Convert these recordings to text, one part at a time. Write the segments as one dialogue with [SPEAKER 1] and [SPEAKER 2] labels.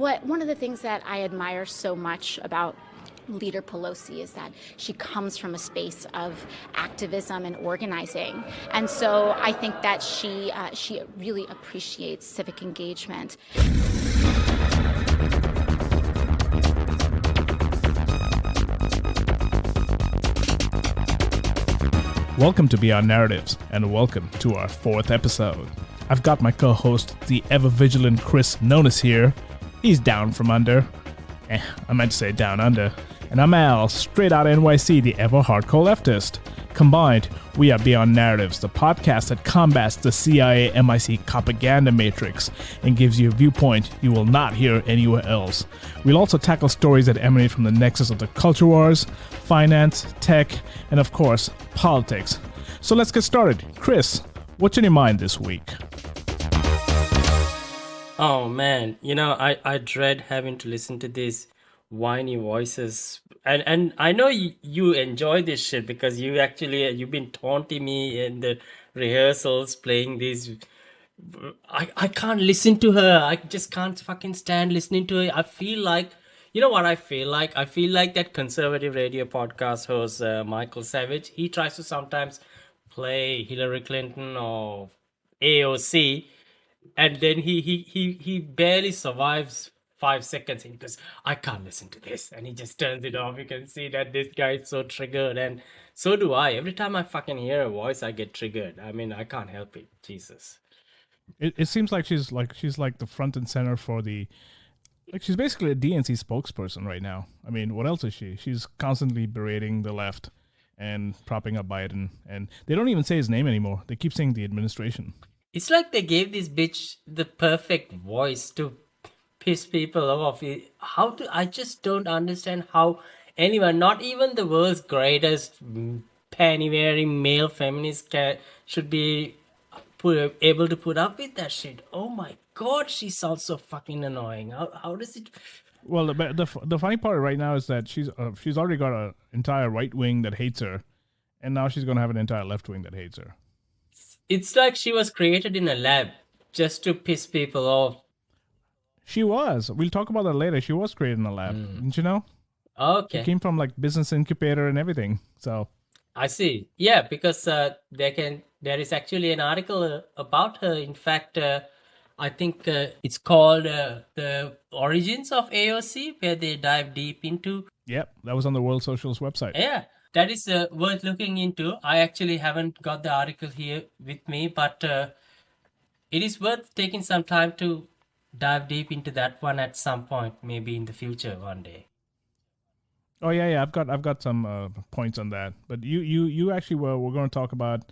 [SPEAKER 1] one of the things that I admire so much about Leader Pelosi is that she comes from a space of activism and organizing. And so I think that she really appreciates civic engagement.
[SPEAKER 2] Welcome to Beyond Narratives, and welcome to our 4th episode. I've got my co-host, the ever-vigilant Chris Nonis here. He's down from under. I meant to say down under. And I'm Al, straight out NYC, the ever-hardcore leftist. Combined, we are Beyond Narratives, the podcast that combats the CIA-MI6 propaganda matrix and gives you a viewpoint you will not hear anywhere else. We'll also tackle stories that emanate from the nexus of the culture wars, finance, tech, and of course, politics. So let's get started. Chris, what's on your mind this week?
[SPEAKER 3] Oh man, I dread having to listen to these whiny voices, and I know you enjoy this shit because you've been taunting me in the rehearsals playing these. I can't listen to her. I just can't fucking stand listening to her. I feel like, you know what I feel like? I feel like that conservative radio podcast host, Michael Savage. He tries to sometimes play Hillary Clinton or AOC, and then he barely survives 5 seconds and he goes, I can't listen to this, and he just turns it off. You can see that this guy is so triggered, and so do I. Every time I fucking hear a voice, I get triggered. I mean, I can't help it. Jesus.
[SPEAKER 2] It seems like she's like the front and center for she's basically a DNC spokesperson right now. I mean, what else is she? She's constantly berating the left and propping up Biden, and they don't even say his name anymore. They keep saying the administration.
[SPEAKER 3] It's like they gave this bitch the perfect voice to piss people off. I just don't understand how anyone, not even the world's greatest panty-wearing male feminist should be able to put up with that shit. Oh my god, she sounds so fucking annoying. How does it...
[SPEAKER 2] Well, the funny part right now is that she's already got an entire right wing that hates her, and now she's going to have an entire left wing that hates her.
[SPEAKER 3] It's like she was created in a lab just to piss people off.
[SPEAKER 2] She was. We'll talk about that later. She was created in a lab. Didn't you know?
[SPEAKER 3] Okay.
[SPEAKER 2] She came from like business incubator and everything. So
[SPEAKER 3] I see. Yeah, because there is actually an article about her. In fact, I think it's called The Origins of AOC, where they dive deep into.
[SPEAKER 2] Yep, that was on the World Socialist website.
[SPEAKER 3] Yeah, that is worth looking into. I actually haven't got the article here with me, but it is worth taking some time to dive deep into that one at some point, maybe in the future one day.
[SPEAKER 2] Oh yeah, I've got some points on that. But you actually we're going to talk about,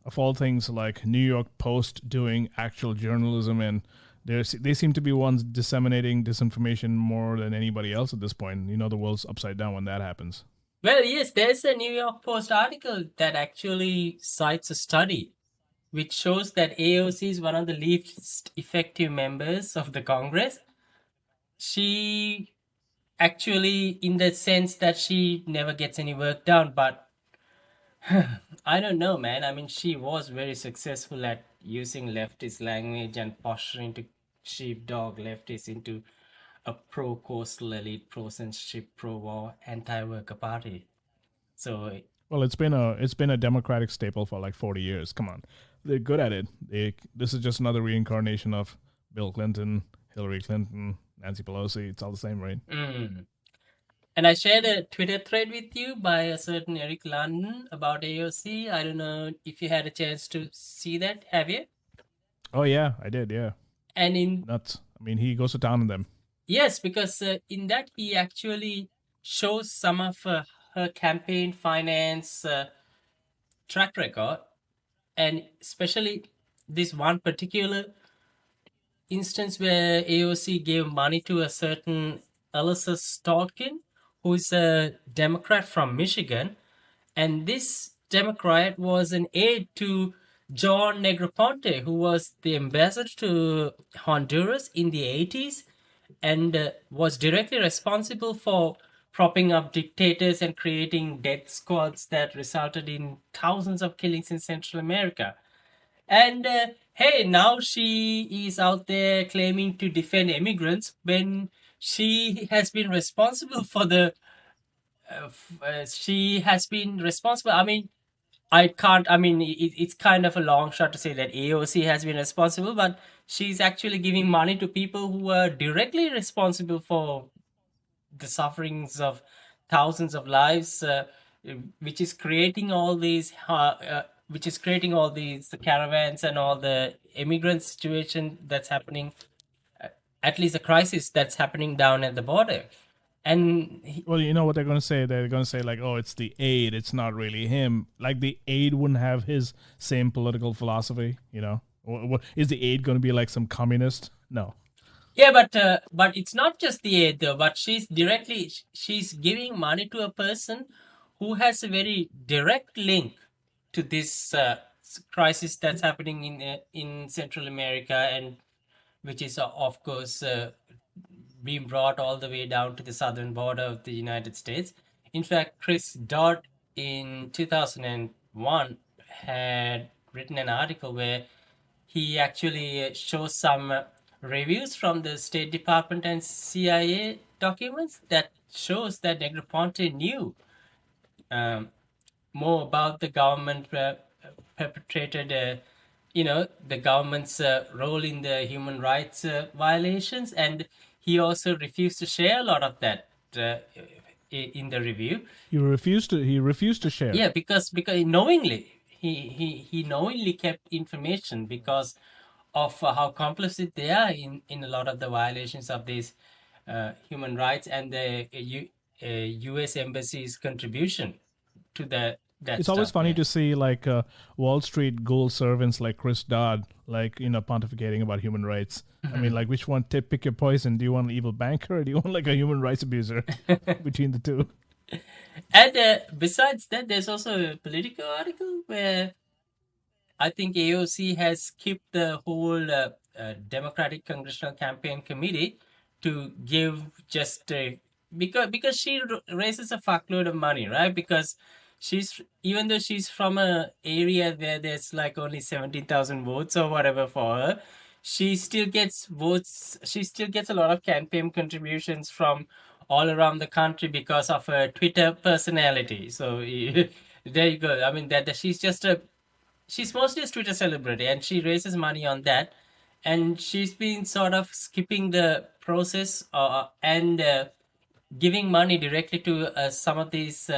[SPEAKER 2] of all things, like New York Post doing actual journalism, and they seem to be ones disseminating disinformation more than anybody else at this point. You know, the world's upside down when that happens.
[SPEAKER 3] Well, yes, there's a New York Post article that actually cites a study which shows that AOC is one of the least effective members of the Congress. She actually, in the sense that she never gets any work done, but I don't know, man. I mean, she was very successful at using leftist language and posturing to sheepdog leftists into a pro-coastal elite, pro-censorship, pro-war, anti-worker party. So...
[SPEAKER 2] Well, it's been a Democratic staple for like 40 years. Come on. They're good at it. This is just another reincarnation of Bill Clinton, Hillary Clinton, Nancy Pelosi. It's all the same, right?
[SPEAKER 3] And I shared a Twitter thread with you by a certain Eric London about AOC. I don't know if you had a chance to see that. Have you?
[SPEAKER 2] Oh, yeah, I did, yeah.
[SPEAKER 3] And
[SPEAKER 2] nuts. I mean, he goes to town on them.
[SPEAKER 3] Yes, because in that he actually shows some of her campaign finance track record, and especially this one particular instance where AOC gave money to a certain Elissa Stolkin, who is a Democrat from Michigan, and this Democrat was an aide to John Negroponte, who was the ambassador to Honduras in the 80s and was directly responsible for propping up dictators and creating death squads that resulted in thousands of killings in Central America. And hey, now she is out there claiming to defend immigrants when she has been responsible for the. She has been responsible. I mean, I can't. I mean, it's kind of a long shot to say that AOC has been responsible, but she's actually giving money to people who are directly responsible for the sufferings of thousands of lives, which is creating all these, caravans and all the immigrant situation that's happening. At least the crisis that's happening down at the border, and
[SPEAKER 2] Well, you know what they're going to say? They're going to say, like, oh, it's the aide. It's not really him. Like, the aide wouldn't have his same political philosophy, you know? Is the aide going to be like some communist? No.
[SPEAKER 3] yeah, but it's not just the aid though. But she's giving money to a person who has a very direct link to this crisis that's happening in Central America, and which is of course being brought all the way down to the southern border of the United States. In fact, Chris Dodd in 2001 had written an article where he actually shows some reviews from the State Department and CIA documents that shows that Negroponte knew more about the government perpetrated, the government's role in the human rights violations, and he also refused to share a lot of that in the review.
[SPEAKER 2] He refused to share.
[SPEAKER 3] Yeah, because knowingly he knowingly kept information because of how complicit they are in a lot of the violations of these human rights, and the U.S. Embassy's contribution to that.
[SPEAKER 2] It's always funny to see like Wall Street gold servants like Chris Dodd, like, pontificating about human rights. I mean, like, which one? Pick your poison. Do you want an evil banker, or do you want like a human rights abuser? Between the two.
[SPEAKER 3] And besides that, there's also a Politico article where I think AOC has kept the whole Democratic Congressional Campaign Committee to give just because she raises a fuckload of money, right? Because even though she's from a area where there's like only 17,000 votes or whatever for her, she still gets votes. She still gets a lot of campaign contributions from all around the country because of her Twitter personality. So there you go. I mean, that she's mostly a Twitter celebrity, and she raises money on that. And she's been sort of skipping the process and giving money directly to some of these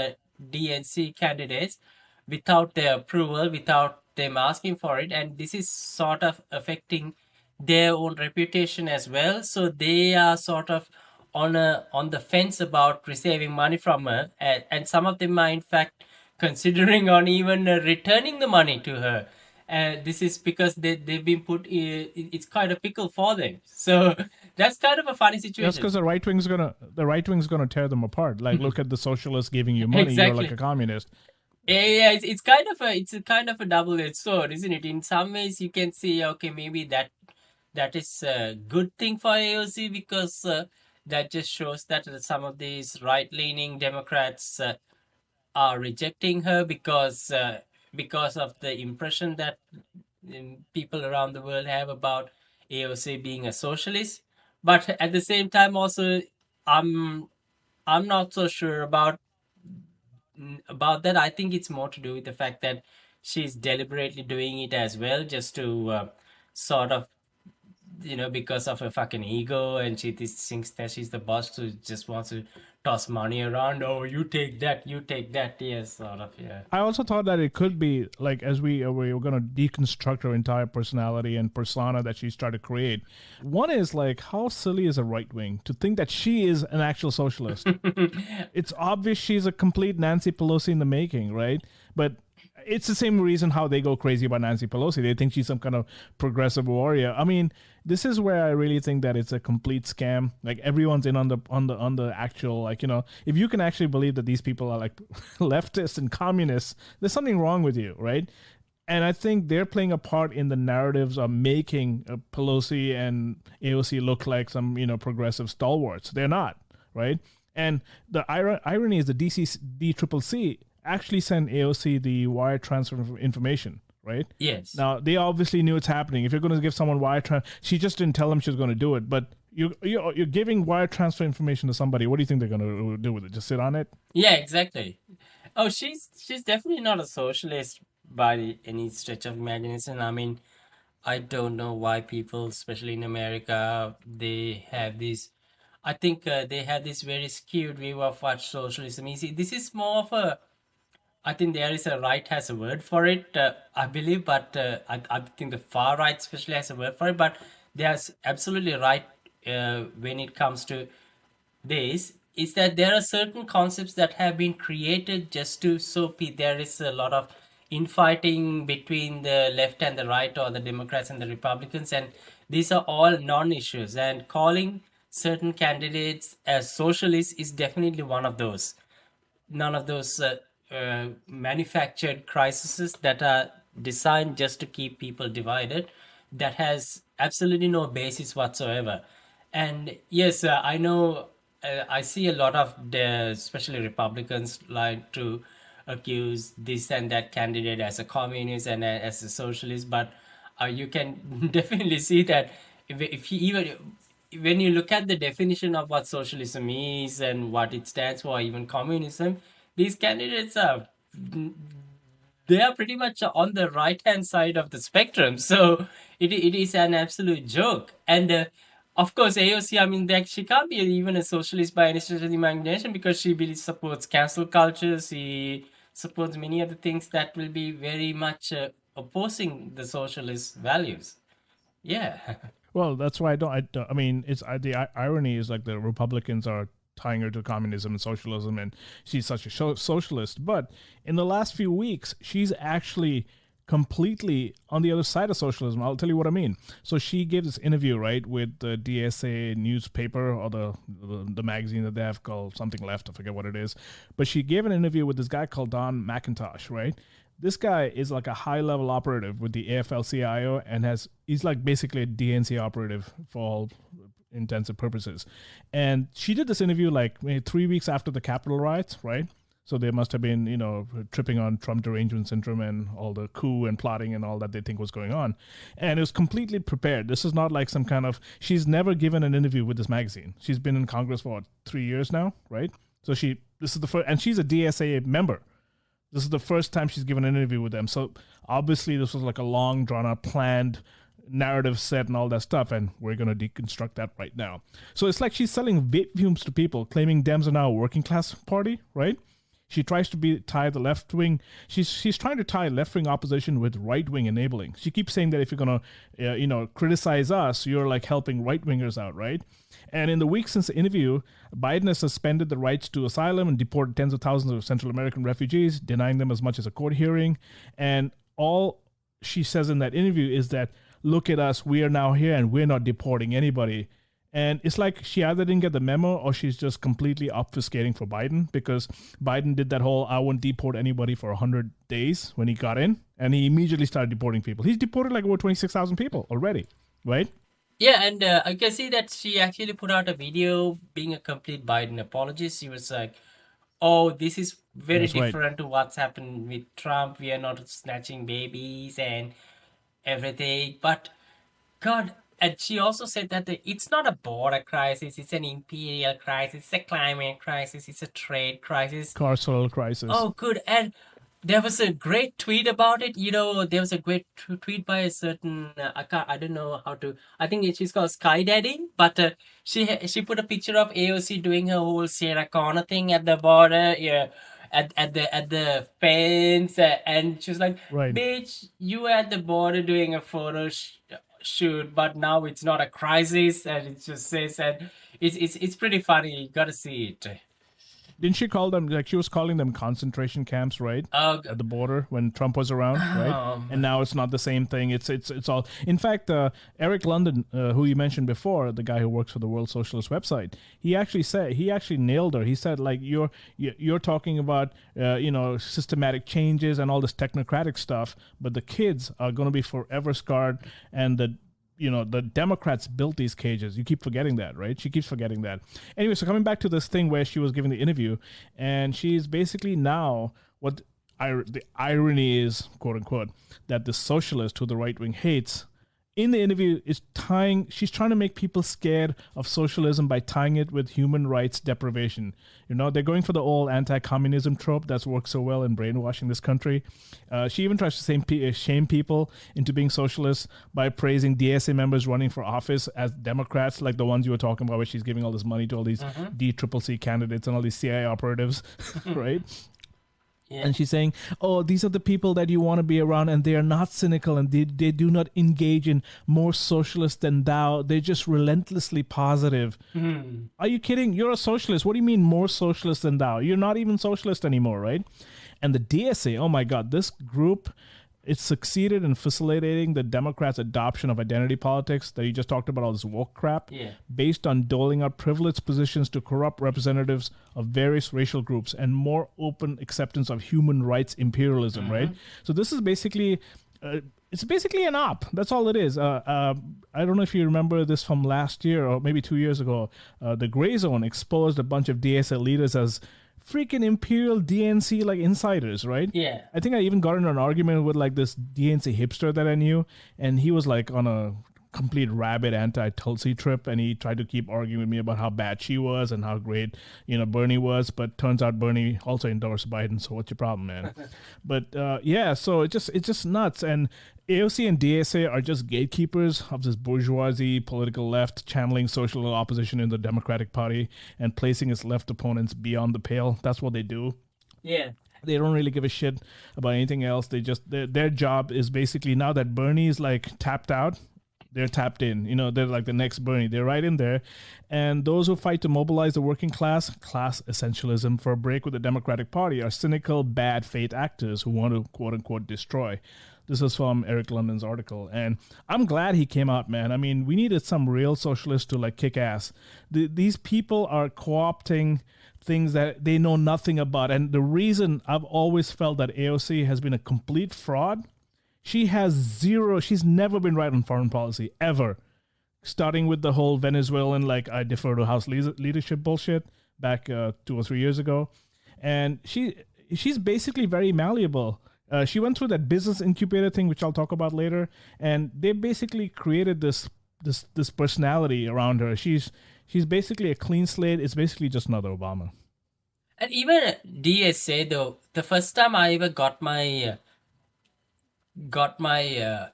[SPEAKER 3] DNC candidates without their approval, without them asking for it. And this is sort of affecting their own reputation as well. So they are sort of on the fence about receiving money from her. And some of them are, in fact, considering on even returning the money to her. This is because they've been put. It's quite a pickle for them. So that's kind of a funny situation.
[SPEAKER 2] That's because the right wing's gonna tear them apart. Like, look at the socialists giving you money.
[SPEAKER 3] Exactly.
[SPEAKER 2] You're like a communist.
[SPEAKER 3] Yeah, it's kind of a double-edged sword, isn't it? In some ways, you can see, okay, maybe that is a good thing for AOC because that just shows that some of these right-leaning Democrats are rejecting her because of the impression that people around the world have about AOC being a socialist. But at the same time, also, I'm not so sure about that. I think it's more to do with the fact that she's deliberately doing it as well, just to sort of, because of her fucking ego, and she thinks that she's the boss, who just wants to toss money around. Oh, you take that, yes, sort of, yeah.
[SPEAKER 2] I also thought that it could be like, as we were going to deconstruct her entire personality and persona that she's trying to create. One is like, how silly is a right wing to think that she is an actual socialist? It's obvious she's a complete Nancy Pelosi in the making, right? But it's the same reason how they go crazy about Nancy Pelosi. They think she's some kind of progressive warrior. I mean, this is where I really think that it's a complete scam. Like, everyone's in on the actual, like, if you can actually believe that these people are like leftists and communists, there's something wrong with you, right? And I think they're playing a part in the narratives of making Pelosi and AOC look like some, progressive stalwarts. They're not, right? And the irony is the DCCC actually sent AOC the wire transfer information, right?
[SPEAKER 3] Yes.
[SPEAKER 2] Now, they obviously knew it's happening. If you're going to give someone wire transfer, she just didn't tell them she was going to do it. But you're giving wire transfer information to somebody. What do you think they're going to do with it? Just sit on it?
[SPEAKER 3] Yeah, exactly. Oh, she's definitely not a socialist by any stretch of imagination. I mean, I don't know why people, especially in America, they have this. I think they have this very skewed view of what socialism is. This is more of a. I think there is a right has a word for it, I believe, but I think the far right especially has a word for it. But there's absolutely right when it comes to this is that there are certain concepts that have been created just to there is a lot of infighting between the left and the right, or the Democrats and the Republicans, and these are all non-issues, and calling certain candidates as socialists is definitely one of those. None of those manufactured crises that are designed just to keep people divided, that has absolutely no basis whatsoever. And yes, I know, I see a lot of the especially Republicans like to accuse this and that candidate as a communist and as a socialist, but you can definitely see that if you even when you look at the definition of what socialism is and what it stands for, even communism, these candidates are they are pretty much on the right hand side of the spectrum. So it is an absolute joke. And of course, AOC, I mean, she can't be even a socialist by any stretch of the imagination, because she really supports cancel culture. She supports many of the things that will be very much opposing the socialist values. Yeah.
[SPEAKER 2] Well, that's why I mean, the irony is like the Republicans are tying her to communism and socialism, and she's such a socialist. But in the last few weeks, she's actually completely on the other side of socialism. I'll tell you what I mean. So she gave this interview, right, with the DSA newspaper, or the magazine that they have called something left. I forget what it is. But she gave an interview with this guy called Don McIntosh, right? This guy is like a high-level operative with the AFL-CIO, and he's like basically a DNC operative for all intensive purposes. And she did this interview like maybe 3 weeks after the Capitol riots, right? So they must have been, tripping on Trump derangement syndrome and all the coup and plotting and all that they think was going on. And it was completely prepared. This is not like some kind of... She's never given an interview with this magazine. She's been in Congress for 3 years now, right? So this is the first... And she's a DSA member. This is the first time she's given an interview with them. So obviously this was like a long, drawn-out, planned narrative set and all that stuff, and we're going to deconstruct that right now. So it's like she's selling vape fumes to people, claiming Dems are now a working-class party, right? She tries to tie the left-wing... She's trying to tie left-wing opposition with right-wing enabling. She keeps saying that if you're going to, criticize us, you're like helping right-wingers out, right? And in the week since the interview, Biden has suspended the rights to asylum and deported tens of thousands of Central American refugees, denying them as much as a court hearing. And all she says in that interview is that, look at us, we are now here and we're not deporting anybody. And it's like she either didn't get the memo or she's just completely obfuscating for Biden, because Biden did that whole I won't deport anybody for 100 days when he got in, and he immediately started deporting people. He's deported like over 26,000 people already, right?
[SPEAKER 3] Yeah, and I can see that she actually put out a video being a complete Biden apologist. She was like, oh, this is very different to what's happened with Trump. We are not snatching babies and everything. But, God, and she also said that it's not a border crisis. It's an imperial crisis. It's a climate crisis. It's a trade crisis.
[SPEAKER 2] Carceral crisis.
[SPEAKER 3] Oh, good. And there was a great tweet about it. There was a great tweet by a certain I don't know how to. I think she's called Sky Daddy, but she put a picture of AOC doing her whole Sarah Connor thing at the border, at the fence, and she was like,
[SPEAKER 2] right.
[SPEAKER 3] "Bitch, you were at the border doing a photo shoot, but now it's not a crisis," and it just says, and it's pretty funny. You gotta see it.
[SPEAKER 2] Didn't she call them, like she was calling them concentration camps, right? At the border when Trump was around, right? And now it's not the same thing. It's all. In fact, Eric London, who you mentioned before, the guy who works for the World Socialist website, he actually nailed her. He said, like, you're talking about systematic changes and all this technocratic stuff, but the kids are going to be forever scarred, and the Democrats built these cages. You keep forgetting that, right? She keeps forgetting that. Anyway, so coming back to this thing where she was giving the interview, and she's basically now the irony is, quote unquote, that the socialist who the right wing hates, in the interview she's trying to make people scared of socialism by tying it with human rights deprivation. They're going for the old anti-communism trope that's worked so well in brainwashing this country. She even tries to shame people into being socialists by praising DSA members running for office as Democrats, like the ones you were talking about, where she's giving all this money to all these DCCC candidates and all these CIA operatives, right? Yeah. And she's saying, oh, these are the people that you want to be around, and they are not cynical, and they do not engage in more socialist than thou. They're just relentlessly positive. Are you kidding? You're a socialist. What do you mean more socialist than thou? You're not even socialist anymore, right? And the DSA, oh my God, this group, it succeeded in facilitating the Democrats' adoption of identity politics that you just talked about, all this woke crap, based on doling out privileged positions to corrupt representatives of various racial groups and more open acceptance of human rights imperialism, right? So this is basically, it's basically an op. That's all it is. I don't know if you remember this from last year or maybe 2 years ago. The Gray Zone exposed a bunch of DSA leaders as freaking imperial DNC like insiders, right? Yeah. I think I even got into an argument with like this DNC hipster that I knew, and he was like on a complete rabid anti-Tulsi trip, and he tried to keep arguing with me about how bad she was and how great Bernie was, but turns out Bernie also endorsed Biden. So what's your problem, man? But so it's just nuts. And AOC and DSA are just gatekeepers of this bourgeoisie political left, channeling social opposition in the Democratic Party and placing its left opponents beyond the pale. That's what they do. Yeah. They don't really give a shit about anything else. They just their job is basically, now that Bernie is like tapped out, they're tapped in. They're like the next Bernie. They're right in there. And those who fight to mobilize the working class essentialism, for a break with the Democratic Party are cynical, bad faith actors who want to, quote unquote, destroy. This is from Eric London's article. And I'm glad he came out, man. I mean, we needed some real socialists to like kick ass. These people are co-opting things that they know nothing about. And the reason I've always felt that AOC has been a complete fraud, she's never been right on foreign policy, ever. Starting with the whole Venezuelan, like, I defer to House leadership bullshit back 2 or 3 years ago. And she's basically very malleable. She went through that business incubator thing, which I'll talk about later. And they basically created this personality around her. She's basically a clean slate. It's basically just another Obama.
[SPEAKER 3] And even DSA, though, the first time I ever got my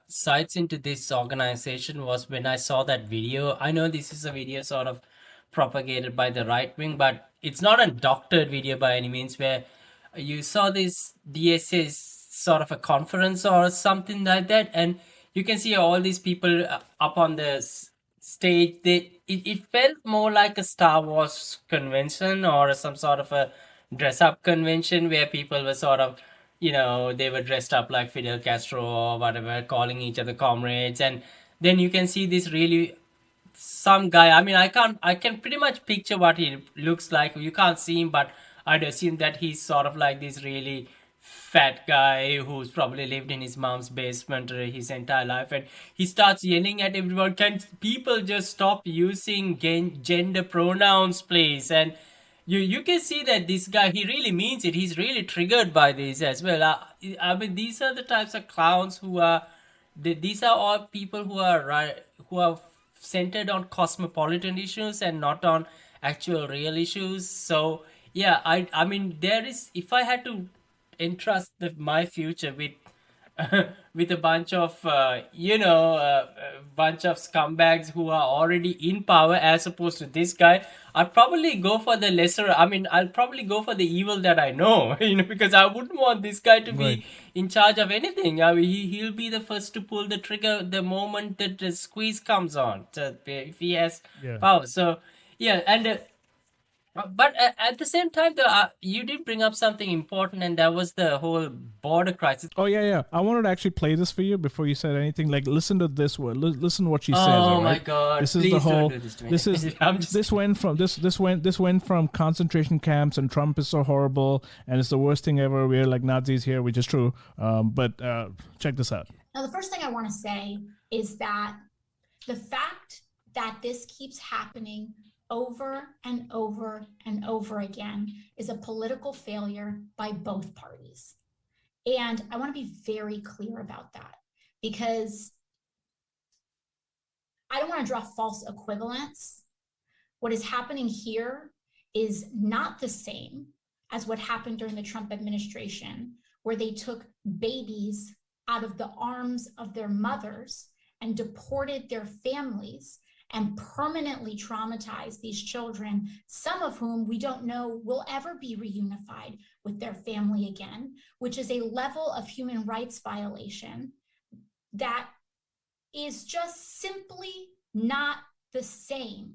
[SPEAKER 3] sights into this organization was when I saw that video. I know this is a video sort of propagated by the right wing, but it's not a doctored video by any means, where you saw this DSA sort of a conference or something like that, and you can see all these people up on the stage. It felt more like a Star Wars convention or some sort of a dress-up convention where people were sort of, they were dressed up like Fidel Castro or whatever, calling each other comrades. And then you can see this really, some guy, I mean, I can pretty much picture what he looks like. You can't see him, but I'd assume that he's sort of like this really fat guy who's probably lived in his mom's basement his entire life. And he starts yelling at everyone, can people just stop using gender pronouns, please? And you can see that this guy, he really means it. He's really triggered by this as well. I mean, these are the types of clowns who are, these are all people who are centered on cosmopolitan issues and not on actual real issues. So yeah, I mean, there is, if I had to entrust my future with with a bunch of bunch of scumbags who are already in power as opposed to this guy, I'd probably go for the lesser. I mean, I'll probably go for the evil that I know, because I wouldn't want this guy to be in charge of anything. I mean, he'll be the first to pull the trigger the moment that the squeeze comes on, so if he has power. So yeah, and but at the same time, though, you did bring up something important, and that was the whole border crisis.
[SPEAKER 2] Oh, yeah. I wanted to actually play this for you before you said anything. Like, listen to this word. Listen to what she says.
[SPEAKER 3] Oh, my God.
[SPEAKER 2] This is
[SPEAKER 3] Please
[SPEAKER 2] the whole.
[SPEAKER 3] Don't do this to me.
[SPEAKER 2] This is this went from concentration camps, and Trump is so horrible, and it's the worst thing ever. We're like Nazis here, which is true. But check this out.
[SPEAKER 4] Now, the first thing I want to say is that the fact that this keeps happening over and over and over again is a political failure by both parties. And I want to be very clear about that, because I don't want to draw false equivalence. What is happening here is not the same as what happened during the Trump administration, where they took babies out of the arms of their mothers and deported their families and permanently traumatized these children, some of whom we don't know will ever be reunified with their family again, which is a level of human rights violation that is just simply not the same.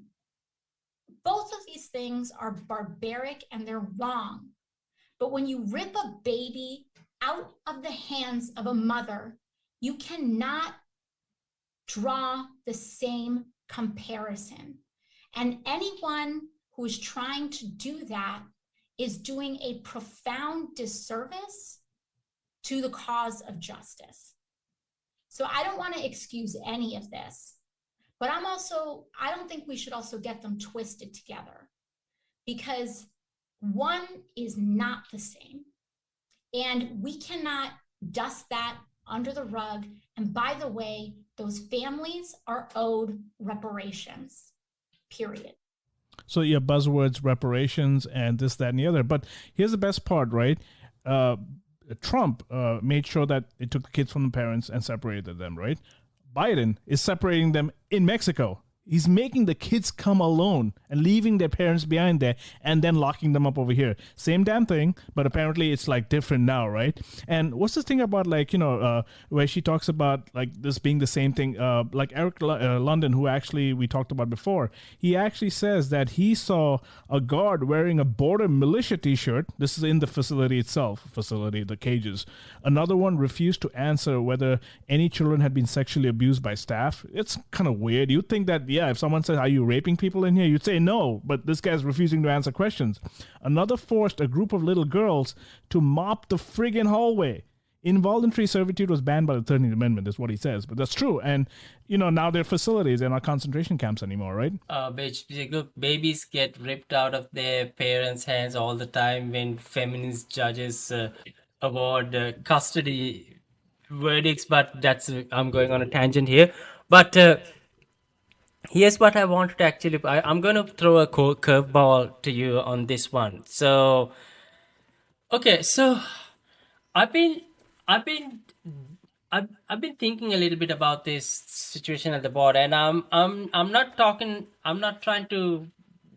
[SPEAKER 4] Both of these things are barbaric and they're wrong. But when you rip a baby out of the hands of a mother, you cannot draw the same comparison. And anyone who is trying to do that is doing a profound disservice to the cause of justice. So I don't want to excuse any of this, but I don't think we should also get them twisted together, because one is not the same. And we cannot dust that under the rug. And by the way, those families are owed reparations, period.
[SPEAKER 2] So yeah, buzzwords, reparations, and this, that, and the other. But here's the best part, right? Trump made sure that it took the kids from the parents and separated them, right? Biden is separating them in Mexico. He's making the kids come alone and leaving their parents behind there and then locking them up over here. Same damn thing, but apparently it's like different now, right? And what's this thing about, like, where she talks about like this being the same thing, like Eric London, who actually we talked about before, he actually says that he saw a guard wearing a border militia t-shirt. This is in the facility itself, the cages. Another one refused to answer whether any children had been sexually abused by staff. It's kind of weird. You'd think that, yeah, if someone says, are you raping people in here? You'd say no, but this guy's refusing to answer questions. Another forced a group of little girls to mop the friggin' hallway. Involuntary servitude was banned by the 13th Amendment, is what he says. But that's true. And, now they're facilities. They're not concentration camps anymore, right?
[SPEAKER 3] Look, babies get ripped out of their parents' hands all the time when feminist judges award custody verdicts. But I'm going on a tangent here. But here's what I wanted to actually. I'm going to throw a curveball to you on this one. So, okay, so I've been thinking a little bit about this situation at the border, and I'm not trying to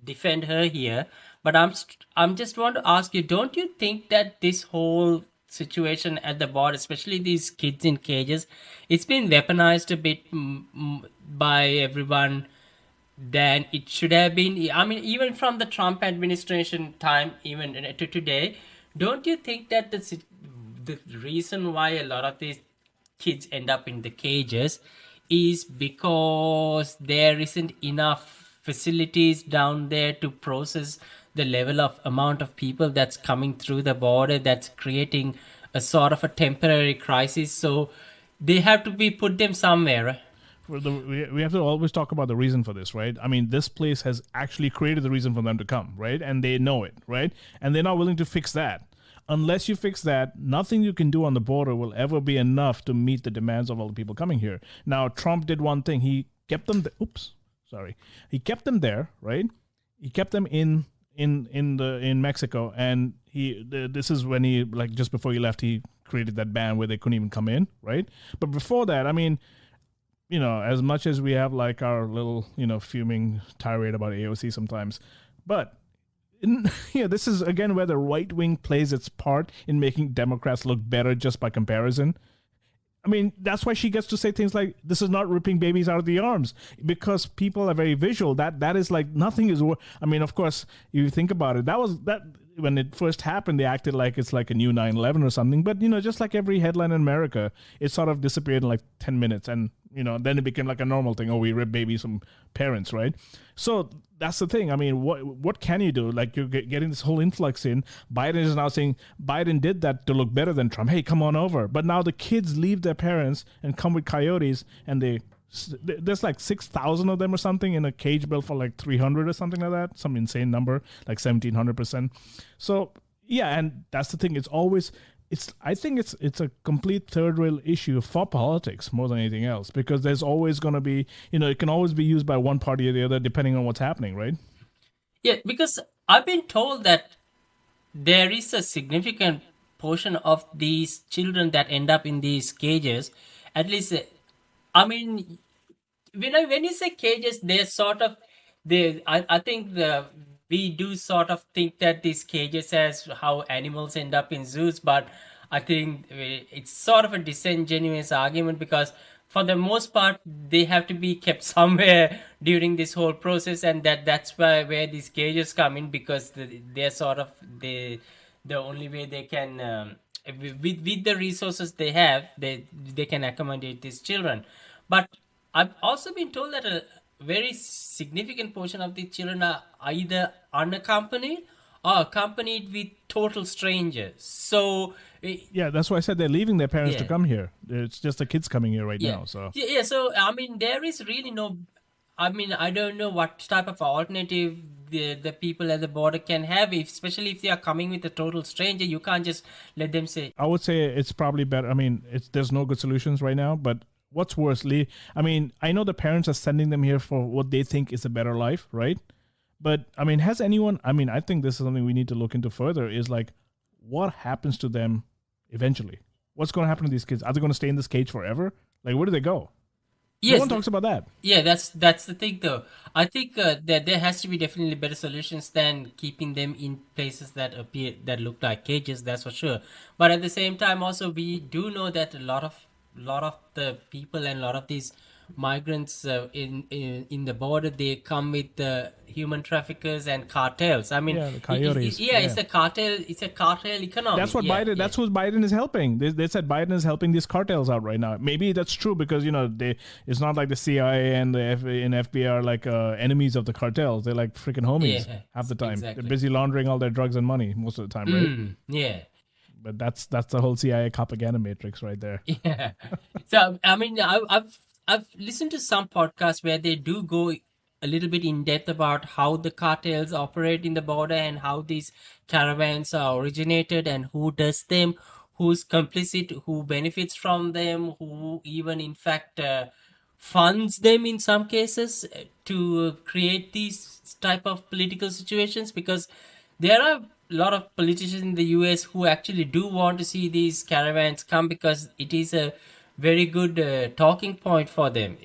[SPEAKER 3] defend her here, but I'm just want to ask you, don't you think that this whole situation at the border, especially these kids in cages, it's been weaponized a bit by everyone than it should have been? I mean, even from the Trump administration time, even to today, don't you think that the reason why a lot of these kids end up in the cages is because there isn't enough facilities down there to process the level of amount of people that's coming through the border, that's creating a sort of a temporary crisis? So they have to be put them somewhere.
[SPEAKER 2] We have to always talk about the reason for this, right? I mean, this place has actually created the reason for them to come, right? And they know it, right? And they're not willing to fix that. Unless you fix that, nothing you can do on the border will ever be enough to meet the demands of all the people coming here. Now, Trump did one thing. He kept them. He kept them there, right? He kept them in Mexico, and this is when he, like, just before he left, he created that ban where they couldn't even come in, right? But before that, I mean, as much as we have like our little, fuming tirade about AOC sometimes, but this is again where the right wing plays its part in making Democrats look better just by comparison. I mean, that's why she gets to say things like, this is not ripping babies out of the arms, because people are very visual. That is like nothing is. I mean, of course, you think about it, that when it first happened, they acted like it's like a new 9/11 or something. But, just like every headline in America, it sort of disappeared in like 10 minutes. And, then it became like a normal thing. Oh, we rip babies from parents, right? So that's the thing. I mean, what can you do? Like, you're getting this whole influx in. Biden is now saying Biden did that to look better than Trump. Hey, come on over. But now the kids leave their parents and come with coyotes, and there's like 6,000 of them or something in a cage built for like 300 or something like that. Some insane number, like 1,700%. So, yeah, and that's the thing. It's always I think it's a complete third rail issue for politics more than anything else, because there's always going to be, it can always be used by one party or the other depending on what's happening, right?
[SPEAKER 3] Yeah, because I've been told that there is a significant portion of these children that end up in these cages. At least, I mean, when you say cages, they're sort of I think we do sort of think that these cages as how animals end up in zoos, but I think it's sort of a disingenuous argument, because for the most part they have to be kept somewhere during this whole process, and that's why where these cages come in, because they're sort of the only way they can with the resources they have, they can accommodate these children. But I've also been told that a very significant portion of the children are either unaccompanied or accompanied with total strangers. So
[SPEAKER 2] Yeah, that's why I said they're leaving their parents to
[SPEAKER 3] Yeah.
[SPEAKER 2] come here. It's just the kids coming here right
[SPEAKER 3] yeah,
[SPEAKER 2] now. So
[SPEAKER 3] yeah. So I mean, there is really no. I mean, I don't know what type of alternative the people at the border can have, especially if they are coming with a total stranger. You can't just let them say,
[SPEAKER 2] I would say it's probably better. I mean, there's no good solutions right now, but what's worse, Lee? I mean, I know the parents are sending them here for what they think is a better life, right? But I mean, has anyone? I mean, I think this is something we need to look into further. Is like, what happens to them eventually? What's going to happen to these kids? Are they going to stay in this cage forever? Like, where do they go?
[SPEAKER 3] yes,
[SPEAKER 2] No one talks about that.
[SPEAKER 3] yeah, that's the thing, though. I think that there has to be definitely better solutions than keeping them in places that look like cages. That's for sure. But at the same time, also we do know that a lot of the people and a lot of these migrants in the border, they come with human traffickers and cartels. I mean,
[SPEAKER 2] Yeah, the coyotes.
[SPEAKER 3] yeah, it's a cartel. It's a cartel economy.
[SPEAKER 2] That's what
[SPEAKER 3] Yeah,
[SPEAKER 2] Biden.
[SPEAKER 3] yeah.
[SPEAKER 2] That's who Biden is helping. They said Biden is helping these cartels out right now. Maybe that's true because it's not like the CIA and the FBI are like enemies of the cartels. They're like freaking homies
[SPEAKER 3] Yeah,
[SPEAKER 2] half the time.
[SPEAKER 3] exactly.
[SPEAKER 2] They're busy laundering all their drugs and money most of the time, right?
[SPEAKER 3] Yeah.
[SPEAKER 2] But that's the whole CIA propaganda matrix right there.
[SPEAKER 3] Yeah. So I mean, I've listened to some podcasts where they do go a little bit in depth about how the cartels operate in the border and how these caravans are originated and who does them, who's complicit, who benefits from them, who even in fact funds them in some cases to create these type of political situations, because there are a lot of politicians in the US who actually do want to see these caravans come, because it is a very good talking point for them,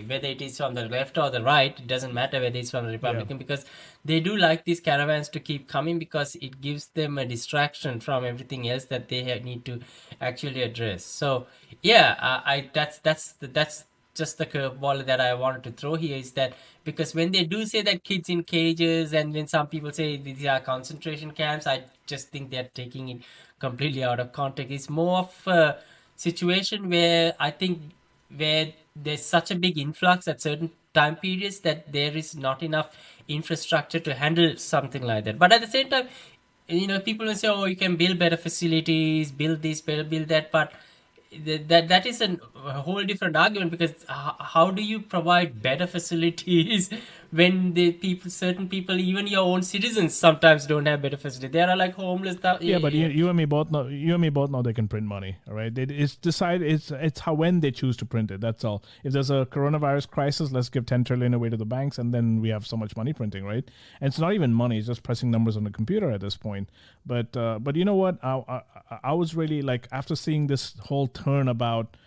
[SPEAKER 3] whether it is from the left or the right. It doesn't matter whether it's from the Republican, because they do like these caravans to keep coming, because it gives them a distraction from everything else that they need to actually address. So yeah, that's just the curveball that I wanted to throw here, is that because when they do say that kids in cages, and when some people say these are concentration camps, I just think they're taking it completely out of context. It's more of a situation where I think where there's such a big influx at certain time periods that there is not enough infrastructure to handle something like that. But at the same time, people will say, oh, you can build better facilities, build this, build that, but that is a whole different argument, because how do you provide better facilities when certain people, even your own citizens, sometimes don't have better facilities? There are like homeless.
[SPEAKER 2] Yeah, but you and me both know. You and me both know they can print money. All right, it's how when they choose to print it. That's all. If there's a coronavirus crisis, let's give 10 trillion away to the banks, and then we have so much money printing, right? And it's not even money; it's just pressing numbers on the computer at this point. But you know what? I was really like, after seeing this whole turn about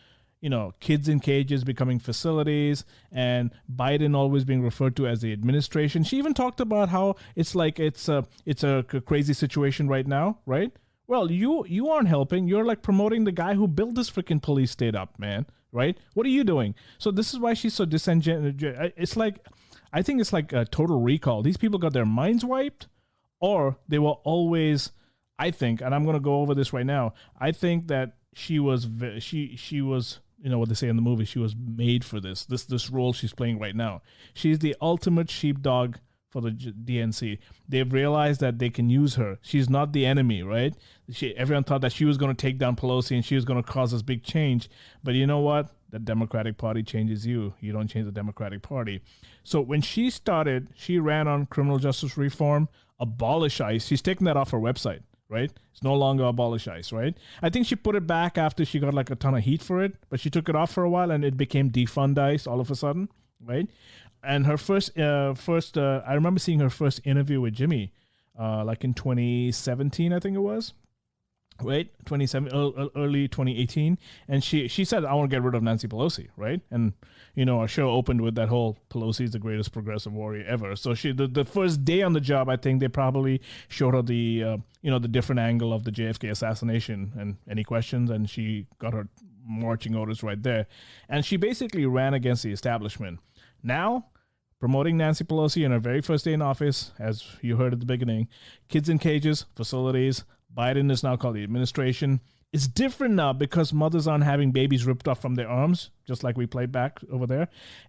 [SPEAKER 2] kids in cages becoming facilities, and Biden always being referred to as the administration. She even talked about how it's a crazy situation right now, right? Well, you aren't helping. You're like promoting the guy who built this freaking police state up, man, right? What are you doing? So this is why she's so disingenuous. It's like, I think it's like a total recall. These people got their minds wiped, or they were always, I think, and I'm going to go over this right now. I think that she was what they say in the movie, she was made for this role she's playing right now. She's the ultimate sheepdog for the DNC. They've realized that they can use her. She's not the enemy, right? Everyone thought that she was going to take down Pelosi and she was going to cause this big change. But you know what? The Democratic Party changes you. You don't change the Democratic Party. So when she started, she ran on criminal justice reform, abolish ICE. She's taken that off her website, right? It's no longer abolish ICE, right? I think she put it back after she got like a ton of heat for it, but she took it off for a while and it became defund ICE all of a sudden, right? And her I remember seeing her first interview with Jimmy, like in 2017, I think it was. Right, early 2018, and she said, "I want to get rid of Nancy Pelosi," right? And our show opened with that whole "Pelosi is the greatest progressive warrior ever." So the first day on the job, I think they probably showed her the the different angle of the JFK assassination and any questions, and she got her marching orders right there, and she basically ran against the establishment. Now, promoting Nancy Pelosi in her very first day in office, as you heard at the beginning, kids in cages, facilities. Biden is now called the administration. It's different now because mothers aren't having babies ripped off from their arms, just like we played back over there.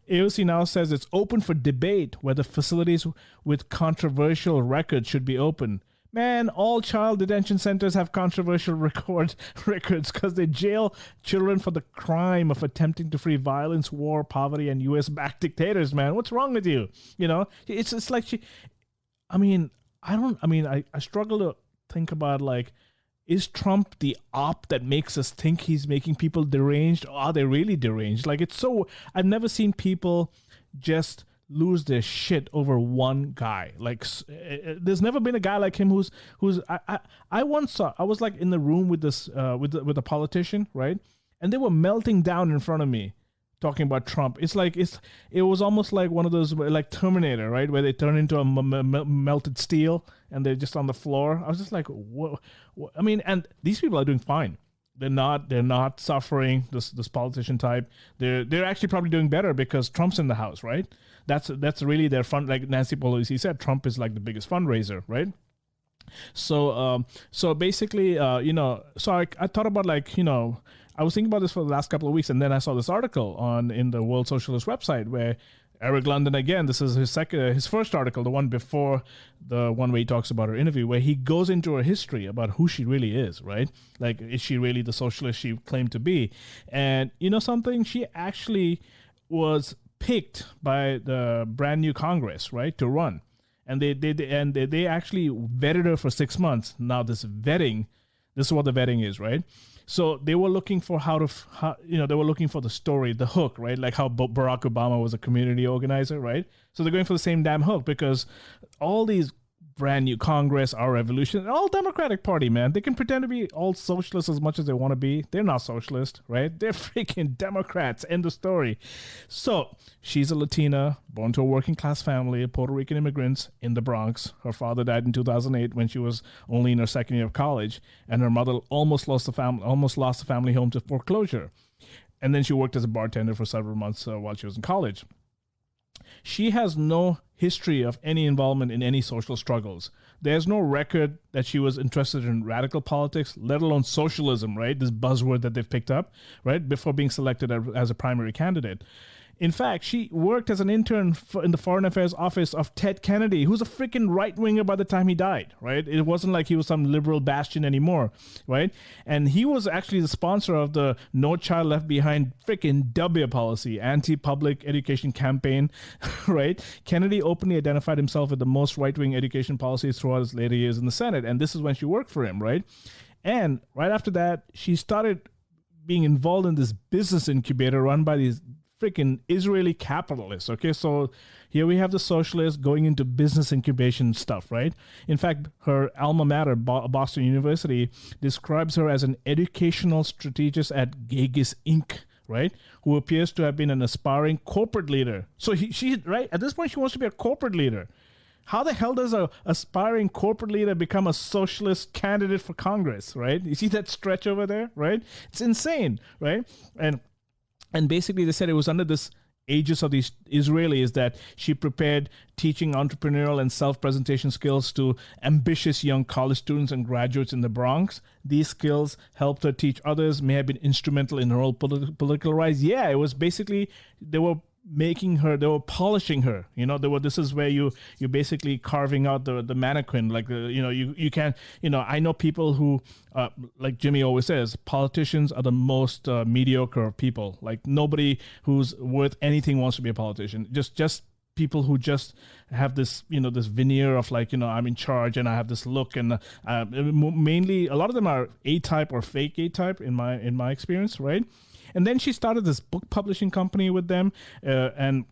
[SPEAKER 2] AOC now says it's open for debate whether facilities with controversial records should be open. Man, all child detention centers have controversial records because they jail children for the crime of attempting to free violence, war, poverty, and U.S.-backed dictators, man. What's wrong with you? It's like I struggle to think about, like, is Trump the op that makes us think he's making people deranged, or are they really deranged? Like, I've never seen people just lose their shit over one guy. Like, there's never been a guy like him who's I once saw, I was like in the room with this with a politician, right? And they were melting down in front of me talking about Trump. It was almost like one of those, like Terminator, right, where they turn into a melted steel and they're just on the floor. I was just like, what? I mean, and these people are doing fine. They're not suffering. This politician type. They're actually probably doing better because Trump's in the house, right? That's really their fund. Like Nancy Pelosi said, Trump is like the biggest fundraiser, right? So basically, so I thought about, like, I was thinking about this for the last couple of weeks, and then I saw this article in the World Socialist website where Eric London, again, this is his first article, the one before the one where he talks about her interview, where he goes into her history about who she really is, right? Like, is she really the socialist she claimed to be? And something, she actually was picked by the brand new Congress, right, to run. And they actually vetted her for 6 months. Now this is what the vetting is, right? So they were looking for they were looking for the story, the hook, right? Like how Barack Obama was a community organizer, right? So they're going for the same damn hook because all these brand new Congress, our revolution, all Democratic Party, man. They can pretend to be all socialists as much as they want to be. They're not socialist, right? They're freaking Democrats. End of story. So she's a Latina, born to a working class family of Puerto Rican immigrants in the Bronx. Her father died in 2008 when she was only in her second year of college, and her mother almost lost the family home to foreclosure. And then she worked as a bartender for several months while she was in college. She has no history of any involvement in any social struggles. There's no record that she was interested in radical politics, let alone socialism, right? This buzzword that they've picked up, right? Before being selected as a primary candidate. In fact, she worked as an intern in the Foreign Affairs office of Ted Kennedy, who's a freaking right-winger by the time he died, right? It wasn't like he was some liberal bastion anymore, right? And he was actually the sponsor of the No Child Left Behind freaking W policy, anti-public education campaign, right? Kennedy openly identified himself with the most right-wing education policies throughout his later years in the Senate, and this is when she worked for him, right? And right after that, she started being involved in this business incubator run by these freaking Israeli capitalists. Okay, so here we have the socialists going into business incubation stuff, right? In fact, her alma mater, Boston University, describes her as an educational strategist at Gegis Inc., right? Who appears to have been an aspiring corporate leader. So she right at this point, she wants to be a corporate leader. How the hell does a aspiring corporate leader become a socialist candidate for Congress, right? You see that stretch over there, right? It's insane, right? And basically, they said it was under this aegis of these Israelis that she prepared teaching entrepreneurial and self-presentation skills to ambitious young college students and graduates in the Bronx. These skills helped her teach others, may have been instrumental in her whole political rise. Yeah, it was basically, they were polishing her, this is where you're basically carving out the mannequin, like you can't, I know people who like Jimmy always says, politicians are the most mediocre of people. Like nobody who's worth anything wants to be a politician. Just people who just have this, this veneer of like, I'm in charge and I have this look, and mainly a lot of them are A-type or fake A-type in my experience, right? And then she started this book publishing company with them, and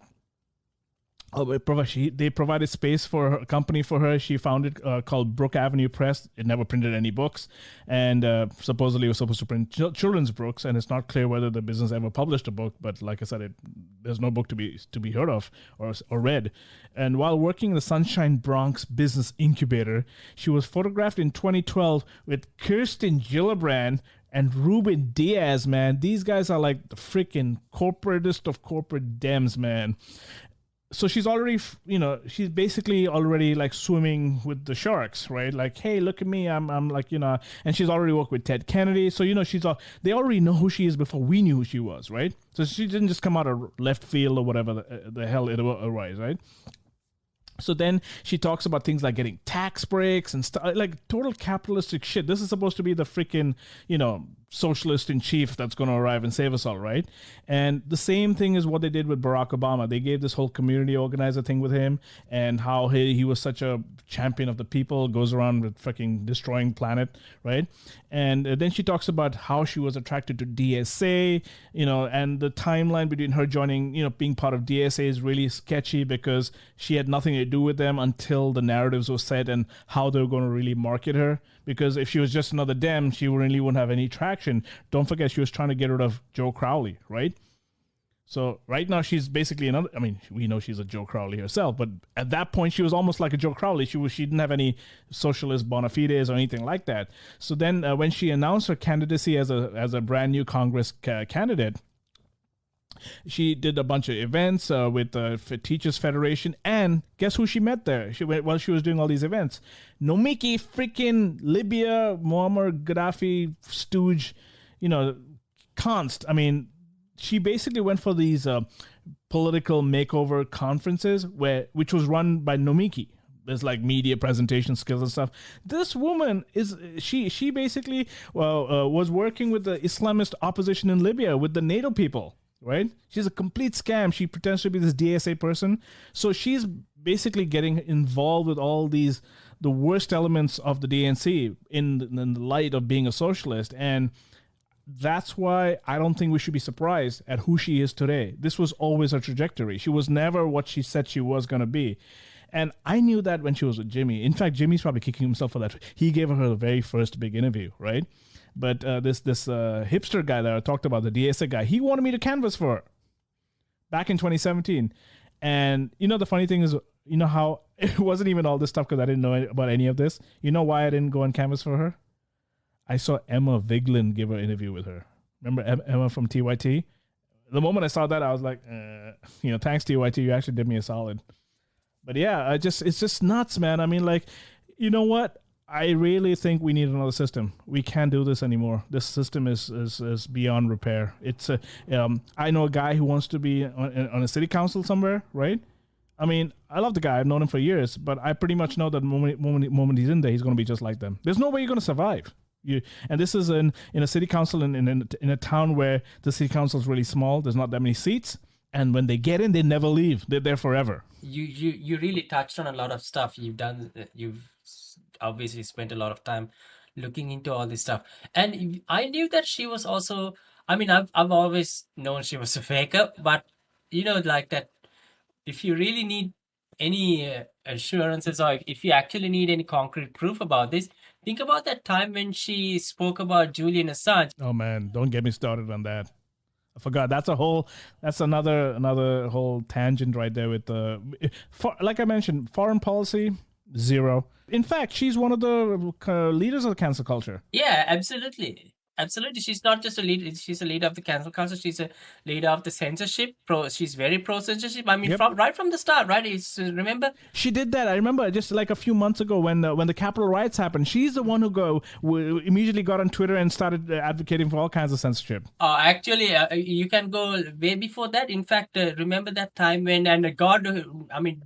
[SPEAKER 2] they provided space for a company for her. She founded called Brook Avenue Press. It never printed any books, and supposedly it was supposed to print children's books. And it's not clear whether the business ever published a book. But like I said, there's no book to be heard of or read. And while working in the Sunshine Bronx Business Incubator, she was photographed in 2012 with Kirsten Gillibrand and Ruben Diaz. Man, these guys are like the freaking corporatist of corporate Dems, man. So she's already, she's basically already like swimming with the sharks, right? Like, hey, look at me, I'm like, and she's already worked with Ted Kennedy. So, they already know who she is before we knew who she was, right? So she didn't just come out of left field or whatever the hell it was, right? So then she talks about things like getting tax breaks and stuff, like total capitalistic shit. This is supposed to be the freaking, socialist in chief that's going to arrive and save us all, right? And the same thing is what they did with Barack Obama. They gave this whole community organizer thing with him, and how he was such a champion of the people, goes around with freaking destroying planet, right? And then she talks about how she was attracted to DSA, and the timeline between her joining, being part of DSA is really sketchy because she had nothing to do with them until the narratives were set and how they were going to really market her. Because if she was just another Dem, she really wouldn't have any traction. Don't forget, she was trying to get rid of Joe Crowley, right? So right now she's basically another. I mean, we know she's a Joe Crowley herself, but at that point she was almost like a Joe Crowley. She didn't have any socialist bona fides or anything like that. So then when she announced her candidacy as a brand new Congress candidate, she did a bunch of events with the Teachers Federation, and guess who she met there? While she was doing all these events, Nomiki freaking Libya, Muammar Gaddafi stooge, const. I mean, she basically went for these political makeover conferences which was run by Nomiki. There's like media presentation skills and stuff. This woman she basically was working with the Islamist opposition in Libya with the NATO people. Right? She's a complete scam. She pretends to be this DSA person. So she's basically getting involved with all the worst elements of the DNC in the light of being a socialist. And that's why I don't think we should be surprised at who she is today. This was always her trajectory. She was never what she said she was going to be. And I knew that when she was with Jimmy. In fact, Jimmy's probably kicking himself for that. He gave her the very first big interview, right? But this hipster guy that I talked about, the DSA guy, he wanted me to canvas for her back in 2017. And the funny thing is, how it wasn't even all this stuff because I didn't know about any of this. You know why I didn't go and canvas for her? I saw Emma Vigeland give an interview with her. Remember Emma from TYT? The moment I saw that, I was like, thanks TYT, you actually did me a solid. But yeah, it's just nuts, man. I mean, like, you know what? I really think we need another system. We can't do this anymore. This system is beyond repair. I know a guy who wants to be on a city council somewhere, right? I mean, I love the guy. I've known him for years, but I pretty much know that the moment he's in there, he's going to be just like them. There's no way you're going to survive. And this is in a city council in a town where the city council is really small. There's not that many seats. And when they get in, they never leave. They're there forever.
[SPEAKER 3] You really touched on a lot of stuff. You've obviously spent a lot of time looking into all this stuff, and I knew that she was also. I mean, I've always known she was a faker, but like that. If you really need any assurances, or if you actually need any concrete proof about this, think about that time when she spoke about Julian Assange.
[SPEAKER 2] Oh man, don't get me started on that. I forgot. That's another whole tangent right there with like I mentioned, foreign policy, zero. In fact, she's one of the leaders of the cancel culture.
[SPEAKER 3] Yeah, absolutely. Absolutely. She's not just a leader. She's a leader of the cancel culture. She's a leader of the censorship. She's very pro-censorship. I mean, right from the start, right? Remember?
[SPEAKER 2] She did that. I remember just like a few months ago when the Capitol riots happened. She's the one who immediately got on Twitter and started advocating for all kinds of censorship.
[SPEAKER 3] Actually, you can go way before that. In fact, remember that time when, I mean,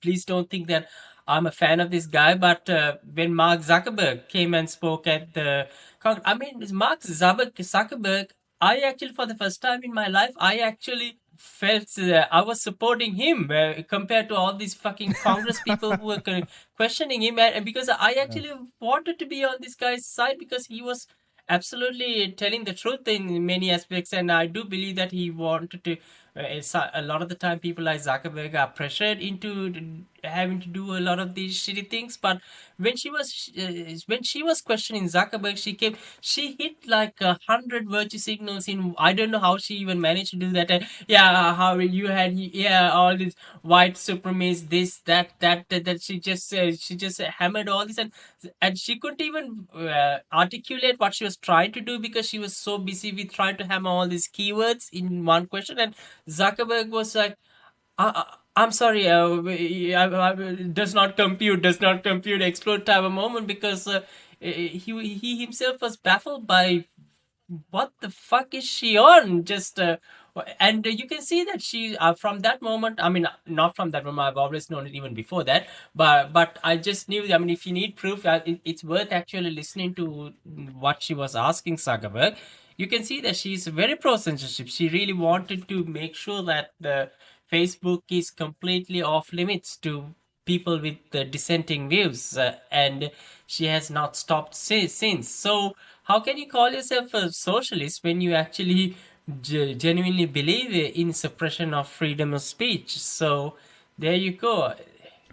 [SPEAKER 3] please don't think that I'm a fan of this guy, but when Mark Zuckerberg came and spoke at the... Mark Zuckerberg, I actually, for the first time in my life, I actually felt I was supporting him compared to all these fucking Congress people who were questioning him, and because I actually wanted to be on this guy's side because he was absolutely telling the truth in many aspects, and I do believe that he wanted to. A lot of the time, people like Zuckerberg are pressured into having to do a lot of these shitty things. But when she was questioning Zuckerberg, she hit like 100 virtue signals in. I don't know how she even managed to do that. And yeah, how you had all these white supremacists, this that she just hammered all this, and she couldn't even articulate what she was trying to do because she was so busy with trying to hammer all these keywords in one question. And Zuckerberg was like, I'm sorry, does not compute, explode type of moment, because he himself was baffled by what the fuck is she on? Just and you can see that she from that moment. I mean, not from that moment. I've always known it even before that. But I just knew. I mean, if you need proof, it's worth actually listening to what she was asking Zuckerberg. You can see that she's very pro censorship. She really wanted to make sure that the Facebook is completely off limits to people with dissenting views, and she has not stopped since. So how can you call yourself a socialist when you actually genuinely believe in suppression of freedom of speech? So there you go.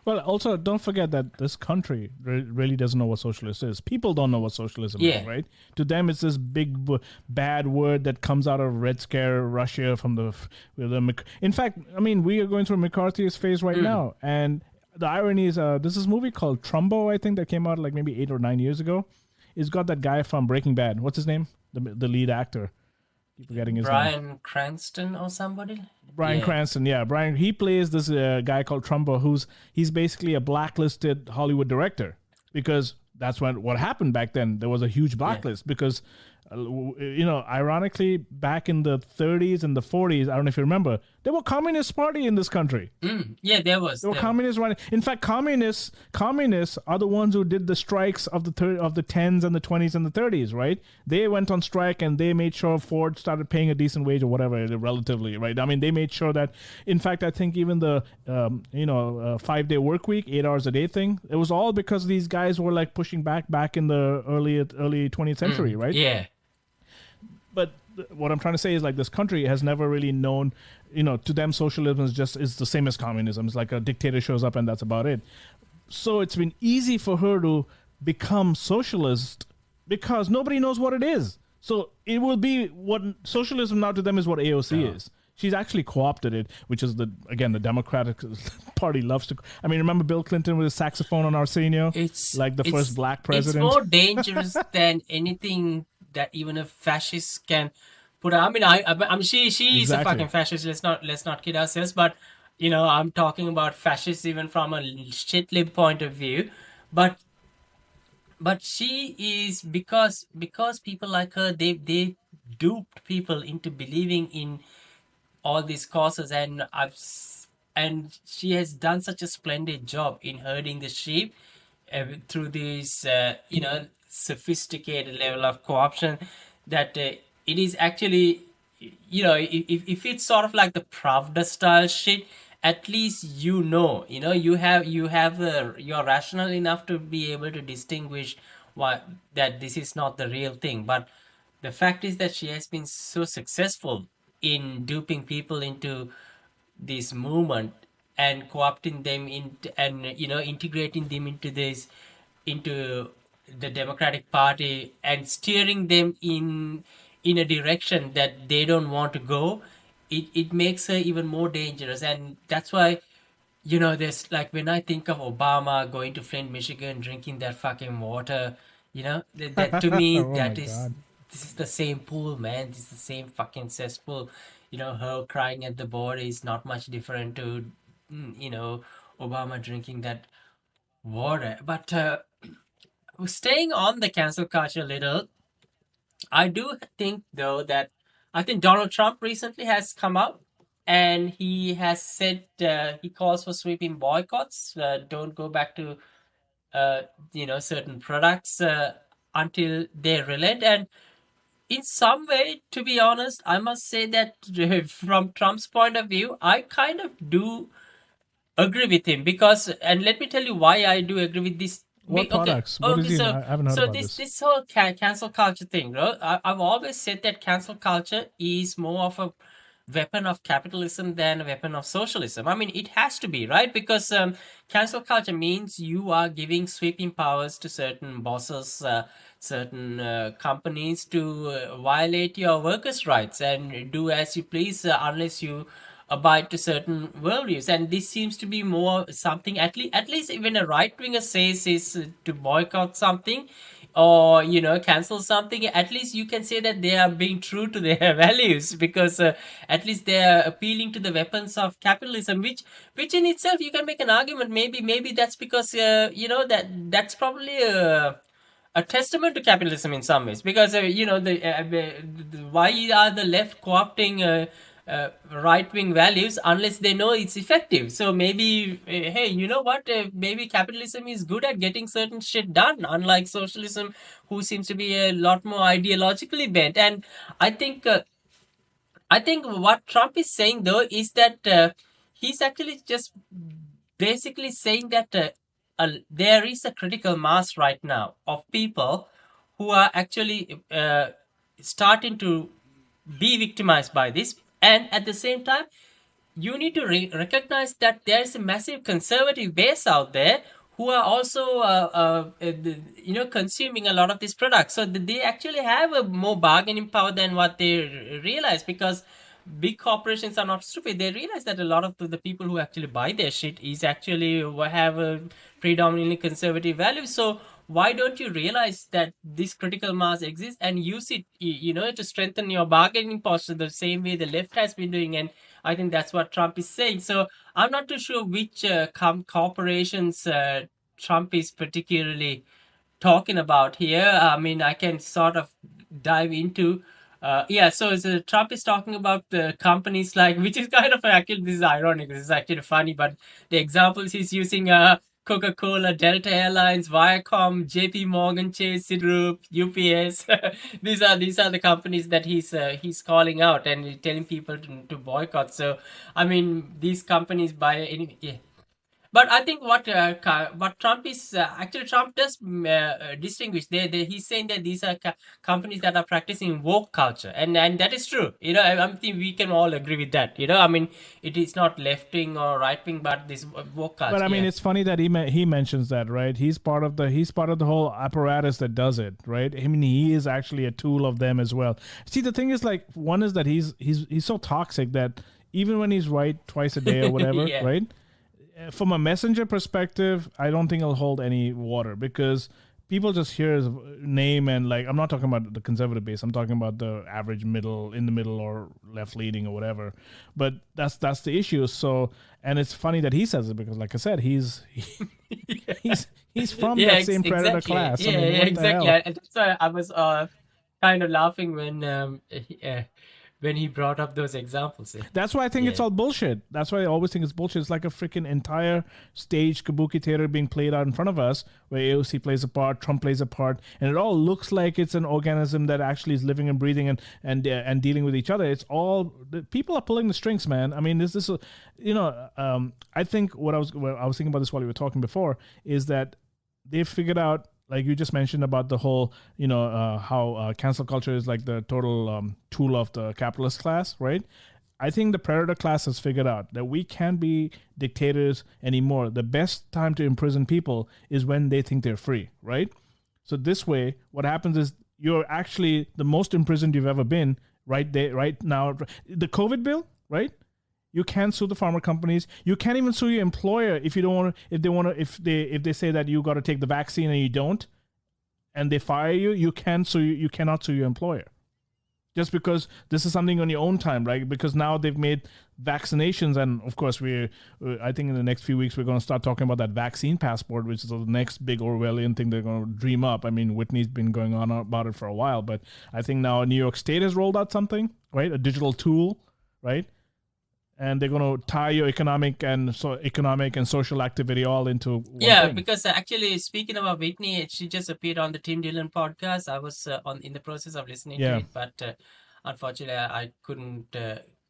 [SPEAKER 2] Well, also don't forget that this country really doesn't know what socialist is. People don't know what socialism is, right? To them, it's this big bad word that comes out of Red Scare Russia from the. In fact, I mean, we are going through McCarthy's phase right now, and the irony is, there's this movie called Trumbo, I think, that came out like maybe 8 or 9 years ago. It's got that guy from Breaking Bad. What's his name? The lead actor. Keep forgetting his name.
[SPEAKER 3] Bryan Cranston or somebody.
[SPEAKER 2] Bryan Cranston, yeah. Bryan, he plays this guy called Trumbo, he's basically a blacklisted Hollywood director, because that's what happened back then. There was a huge blacklist because, ironically, back in the 30s and the 40s, I don't know if you remember, there were communist party in this country.
[SPEAKER 3] There were
[SPEAKER 2] communists running. In fact, communists are the ones who did the strikes of the 10s and the 20s and the 30s, right? They went on strike and they made sure Ford started paying a decent wage or whatever, relatively, right? I mean, they made sure that, in fact, I think even the 5-day work week, 8 hours a day thing, it was all because these guys were like pushing back in the early 20th century, right?
[SPEAKER 3] Yeah.
[SPEAKER 2] But what I'm trying to say is, like, this country has never really known, to them socialism is the same as communism. It's like a dictator shows up and that's about it. So it's been easy for her to become socialist because nobody knows what it is. So it will be what socialism now to them is what AOC is. She's actually co-opted it, which is the Democratic Party loves to. I mean, remember Bill Clinton with his saxophone on Arsenio? It's like the first black president.
[SPEAKER 3] It's more dangerous than anything that even a fascist can put. I mean, she is a fucking fascist. Let's not kid ourselves. But I'm talking about fascists even from a shitlib point of view. But she is because people like her, they duped people into believing in all these causes, and she has done such a splendid job in herding the sheep through this sophisticated level of co-option that it is actually, if it's sort of like the Pravda style shit, at least you have you're rational enough to be able to distinguish that this is not the real thing. But the fact is that she has been so successful in duping people into this movement and co-opting them and integrating them into the Democratic Party and steering them in a direction that they don't want to go. It makes her even more dangerous, and that's why there's like, when I think of Obama going to Flint, Michigan, drinking that fucking water, that to me this is the same pool, man. This is the same fucking cesspool. Her crying at the border is not much different to Obama drinking that water. But staying on the cancel culture a little, I do think, though, that I think Donald Trump recently has come out and he has said he calls for sweeping boycotts. Don't go back to certain products until they relent. And in some way, to be honest, I must say that from Trump's point of view, I kind of do agree with him because, and let me tell you why I do agree with this.
[SPEAKER 2] What products? What is
[SPEAKER 3] Okay,
[SPEAKER 2] he?
[SPEAKER 3] so
[SPEAKER 2] I haven't heard about this.
[SPEAKER 3] this whole cancel culture thing, bro. I've always said that cancel culture is more of a weapon of capitalism than a weapon of socialism. I mean, it has to be, right? Because cancel culture means you are giving sweeping powers to certain bosses, certain companies to violate your workers' rights and do as you please unless you abide to certain worldviews. And this seems to be more something, at least when a right winger says is to boycott something or cancel something, at least you can say that they are being true to their values, because at least they are appealing to the weapons of capitalism, which in itself you can make an argument, maybe that's because that's probably a testament to capitalism in some ways, because why are the left co-opting right-wing values unless they know it's effective? So maybe hey, you know what, maybe capitalism is good at getting certain shit done, unlike socialism, who seems to be a lot more ideologically bent. And I think what Trump is saying though is that he's actually just basically saying that there is a critical mass right now of people who are actually starting to be victimized by this, and at the same time you need to recognize that there is a massive conservative base out there who are also consuming a lot of these products, so they actually have a more bargaining power than what they realize, because big corporations are not stupid. They realize that a lot of the people who actually buy their shit is actually have a predominantly conservative values. So why don't you realize that this critical mass exists and use it to strengthen your bargaining posture the same way the left has been doing? And I think that's what Trump is saying. So I'm not too sure which corporations Trump is particularly talking about here. I mean, I can sort of dive into. So Trump is talking about the companies like, which is kind of actually, this is ironic, this is actually funny, but the examples he's using are Coca-Cola, Delta Airlines, Viacom, JP Morgan Chase, Citigroup, UPS. these are the companies that he's calling out and telling people to boycott. So I mean, these companies by any but I think what Trump is actually, Trump does distinguish. He's saying that these are companies that are practicing woke culture, and that is true. I think we can all agree with that. I mean, it is not left wing or right wing, but this woke culture.
[SPEAKER 2] But I mean, it's funny that he mentions that, right? He's part of the whole apparatus that does it, right? I mean, he is actually a tool of them as well. See, the thing is, like, one is that he's so toxic that even when he's right twice a day or whatever,
[SPEAKER 3] Yeah.
[SPEAKER 2] right? From a messenger perspective, I don't think it'll hold any water, because people just hear his name and, like, I'm not talking about the conservative base. I'm talking about the average middle, in the middle, or left leaning or whatever. But that's the issue. So, and it's funny that he says it, because, like I said, he's from that same predator class.
[SPEAKER 3] Yeah,
[SPEAKER 2] I mean, what the
[SPEAKER 3] exactly.
[SPEAKER 2] hell?
[SPEAKER 3] And that's why I was kind of laughing when he brought up those examples.
[SPEAKER 2] That's why I think it's all bullshit. That's why I always think it's bullshit. It's like a freaking entire stage kabuki theater being played out in front of us, where AOC plays a part, Trump plays a part, and it all looks like it's an organism that actually is living and breathing and dealing with each other. It's all, the people are pulling the strings, man. I mean, this I think what I was thinking about this while we were talking before is that they've figured out, like you just mentioned about the whole, how cancel culture is like the total tool of the capitalist class, right? I think the predator class has figured out that we can't be dictators anymore. The best time to imprison people is when they think they're free, right? So this way, what happens is you're actually the most imprisoned you've ever been right now. The COVID bill, right? You can't sue the pharma companies. You can't even sue your employer if you don't want to. If they say that you got to take the vaccine and you don't, and they fire you, you cannot sue your employer, just because this is something on your own time, right? Because now they've made vaccinations, and of course I think in the next few weeks we're going to start talking about that vaccine passport, which is the next big Orwellian thing they're going to dream up. I mean, Whitney's been going on about it for a while, but I think now New York State has rolled out something, right? A digital tool, right? and they're going to tie your economic and social activity all into one thing.
[SPEAKER 3] Because actually, speaking about Whitney, she just appeared on the Tim Dillon podcast. I was in the process of listening to it, but unfortunately, I couldn't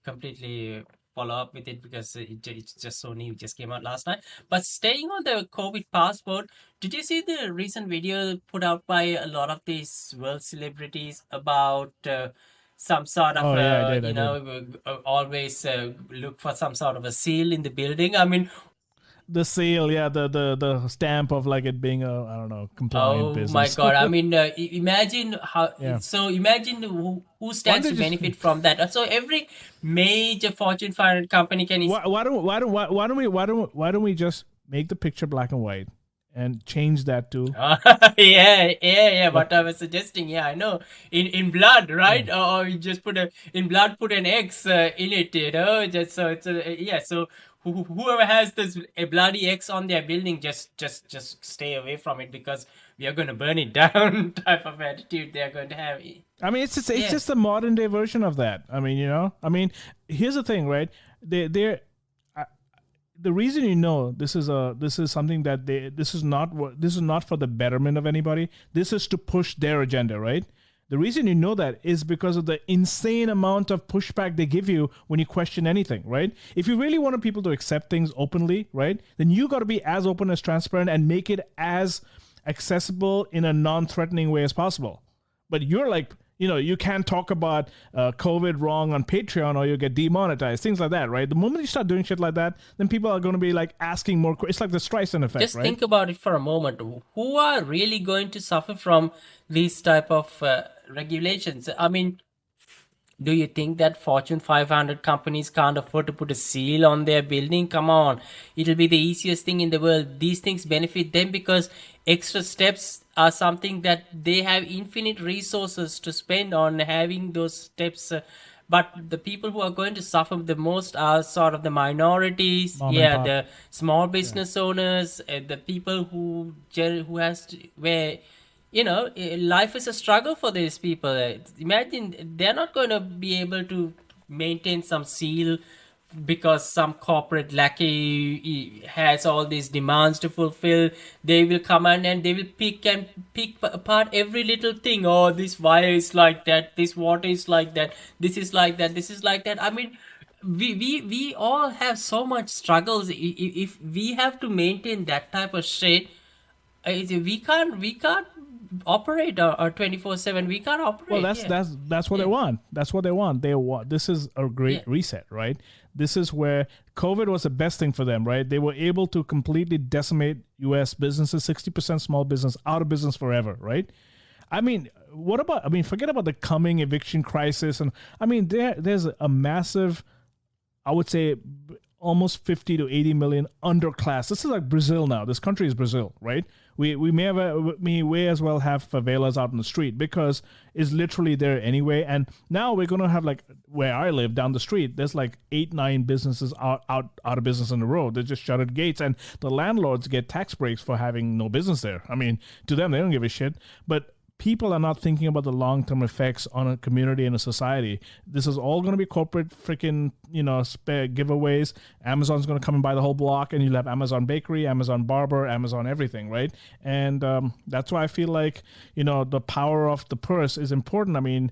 [SPEAKER 3] completely follow up with it because it's just so new. It just came out last night. But staying on the COVID passport, did you see the recent video put out by a lot of these world celebrities about some sort of,
[SPEAKER 2] I did.
[SPEAKER 3] Always look for some sort of a seal in the building? I mean,
[SPEAKER 2] the seal, the stamp of like it being a, I don't know, compliant business.
[SPEAKER 3] Oh my God! I mean, imagine how. Yeah. So imagine who stands to benefit from that. So every major Fortune 500 company can.
[SPEAKER 2] Why don't we just make the picture black and white and change that to?
[SPEAKER 3] Yeah. What I was suggesting. Yeah, I know. In blood, right? Or you just put in blood, put an X in it. Just so it's so. Whoever has a bloody X on their building, just stay away from it because we are going to burn it down type of attitude they're going to have.
[SPEAKER 2] I mean, it's just a modern day version of that. I mean, here's the thing, right? The reason this is something that this is not for the betterment of anybody. This is to push their agenda, right? The reason you know that is because of the insane amount of pushback they give you when you question anything, right? If you really wanted people to accept things openly, right, then you got to be as open, as transparent, and make it as accessible in a non-threatening way as possible. But you're like, you can't talk about COVID wrong on Patreon or you'll get demonetized, things like that, right? The moment you start doing shit like that, then people are going to be like asking more. It's like the Streisand effect,
[SPEAKER 3] Just
[SPEAKER 2] right?
[SPEAKER 3] think about it for a moment. Who are really going to suffer from these type of regulations? I mean, do you think that Fortune 500 companies can't afford to put a seal on their building? Come on. It'll be the easiest thing in the world. These things benefit them because extra steps are something that they have infinite resources to spend on having those steps. But the people who are going to suffer the most are sort of the minorities, the small business owners, the people who has to, where life is a struggle for these people. Imagine they're not going to be able to maintain some seal because some corporate lackey has all these demands to fulfill. They will come in and they will pick apart every little thing. Oh, this wire is like that. This water is like that. This is like that. This is like that. I mean, we all have so much struggles. If we have to maintain that type of shit, we can't operate 24/7. We can't operate.
[SPEAKER 2] Well, that's what they want. That's what they want. This is a great reset, right? This is where COVID was the best thing for them, right? They were able to completely decimate U.S. businesses, 60% small business, out of business forever, right? I mean, forget about the coming eviction crisis. And I mean, there's a massive, I would say, almost 50 to 80 million underclass. This is like Brazil now. This country is Brazil, right? We may as well have favelas out on the street because it's literally there anyway. And now we're going to have, like, where I live down the street, there's like 8-9 businesses out of business on the road. They just shuttered gates, and the landlords get tax breaks for having no business there. I mean, to them, they don't give a shit. But people are not thinking about the long-term effects on a community and a society. This is all going to be corporate freaking, spare giveaways. Amazon's going to come and buy the whole block, and you'll have Amazon Bakery, Amazon Barber, Amazon everything, right? And that's why I feel like, the power of the purse is important. I mean,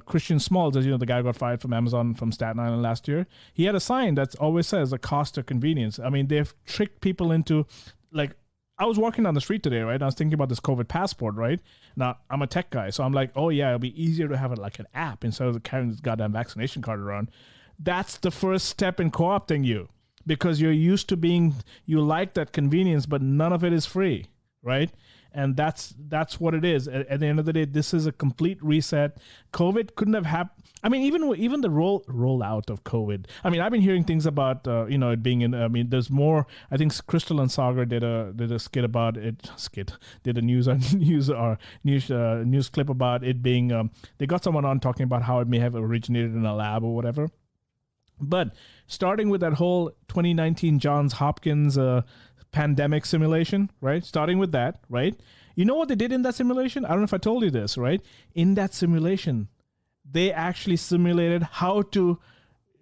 [SPEAKER 2] Christian Smalls, as you know, the guy who got fired from Amazon from Staten Island last year, he had a sign that always says the cost of convenience. I mean, they've tricked people into, like, I was walking down the street today, right? And I was thinking about this COVID passport, right? Now, I'm a tech guy, so I'm like, oh, yeah, it'll be easier to have it like an app instead of carrying this goddamn vaccination card around. That's the first step in co-opting you because you're used to you like that convenience, but none of it is free, right? And that's what it is. At the end of the day, this is a complete reset. COVID couldn't have happened. I mean, even the rollout of COVID. I mean, I've been hearing things about it being in. I mean, there's more. I think Crystal and Sagar did a skit about it. Did a news clip about it being. They got someone on talking about how it may have originated in a lab or whatever. But starting with that whole 2019 Johns Hopkins pandemic simulation, right? Starting with that, right? You know what they did in that simulation? I don't know if I told you this, right? In that simulation, they actually simulated how to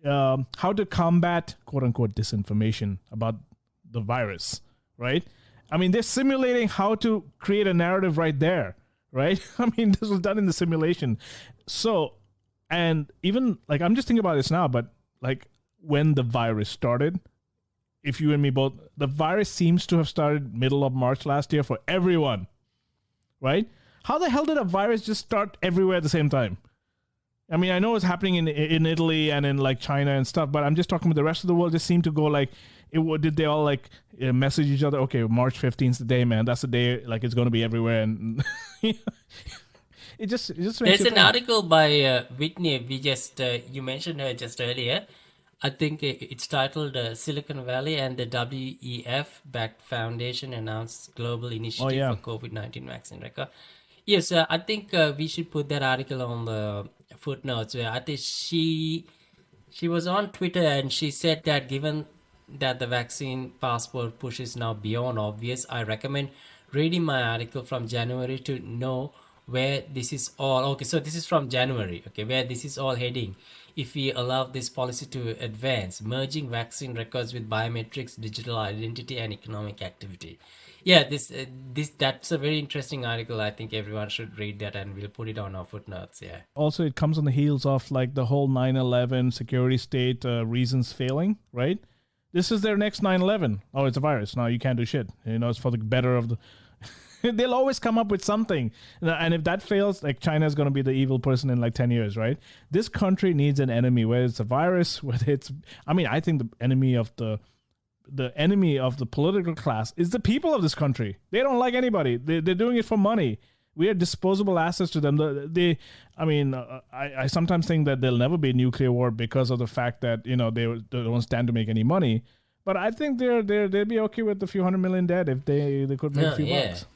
[SPEAKER 2] how to combat quote unquote disinformation about the virus, right? I mean, they're simulating how to create a narrative right there, right? I mean, this was done in the simulation. So, and even like, I'm just thinking about this now, but like when the virus started, if you and me both, the virus seems to have started middle of March last year for everyone, right? How the hell did a virus just start everywhere at the same time? I mean, I know it's happening in Italy and in like China and stuff, but I'm just talking about the rest of the world. Just seemed to go like, did they all like message each other? Okay, March 15th is the day, man. That's the day. Like it's going to be everywhere, and it just makes
[SPEAKER 3] There's
[SPEAKER 2] you
[SPEAKER 3] an
[SPEAKER 2] think.
[SPEAKER 3] article by Whitney. We just you mentioned her just earlier. I think it's titled Silicon Valley and the WEF-Backed Foundation announced global initiative
[SPEAKER 2] yeah.
[SPEAKER 3] for COVID-19 vaccine record. Yes, I think we should put that article on the footnotes. Where I think she was on Twitter and she said that given that the vaccine passport push is now beyond obvious, I recommend reading my article from January to know where this is all. Okay, so this is from January, okay, where this is all heading. If we allow this policy to advance, merging vaccine records with biometrics, digital identity, and economic activity. Yeah, that's a very interesting article. I think everyone should read that, and we'll put it on our footnotes. Yeah.
[SPEAKER 2] Also, it comes on the heels of like the whole 9/11 security state reasons failing, right? This is their next 9/11. Oh, it's a virus. Now you can't do shit. You know, it's for the better of the. They'll always come up with something. And if that fails, like China is going to be the evil person in like 10 years, right? This country needs an enemy, whether it's a virus, whether it's, I mean, I think the enemy of the political class is the people of this country. They don't like anybody. They're doing it for money. We are disposable assets to them. I sometimes think that there'll never be a nuclear war because of the fact that, you know, they don't stand to make any money. But I think they'd be okay with a few $100 million dead if they could make a few bucks.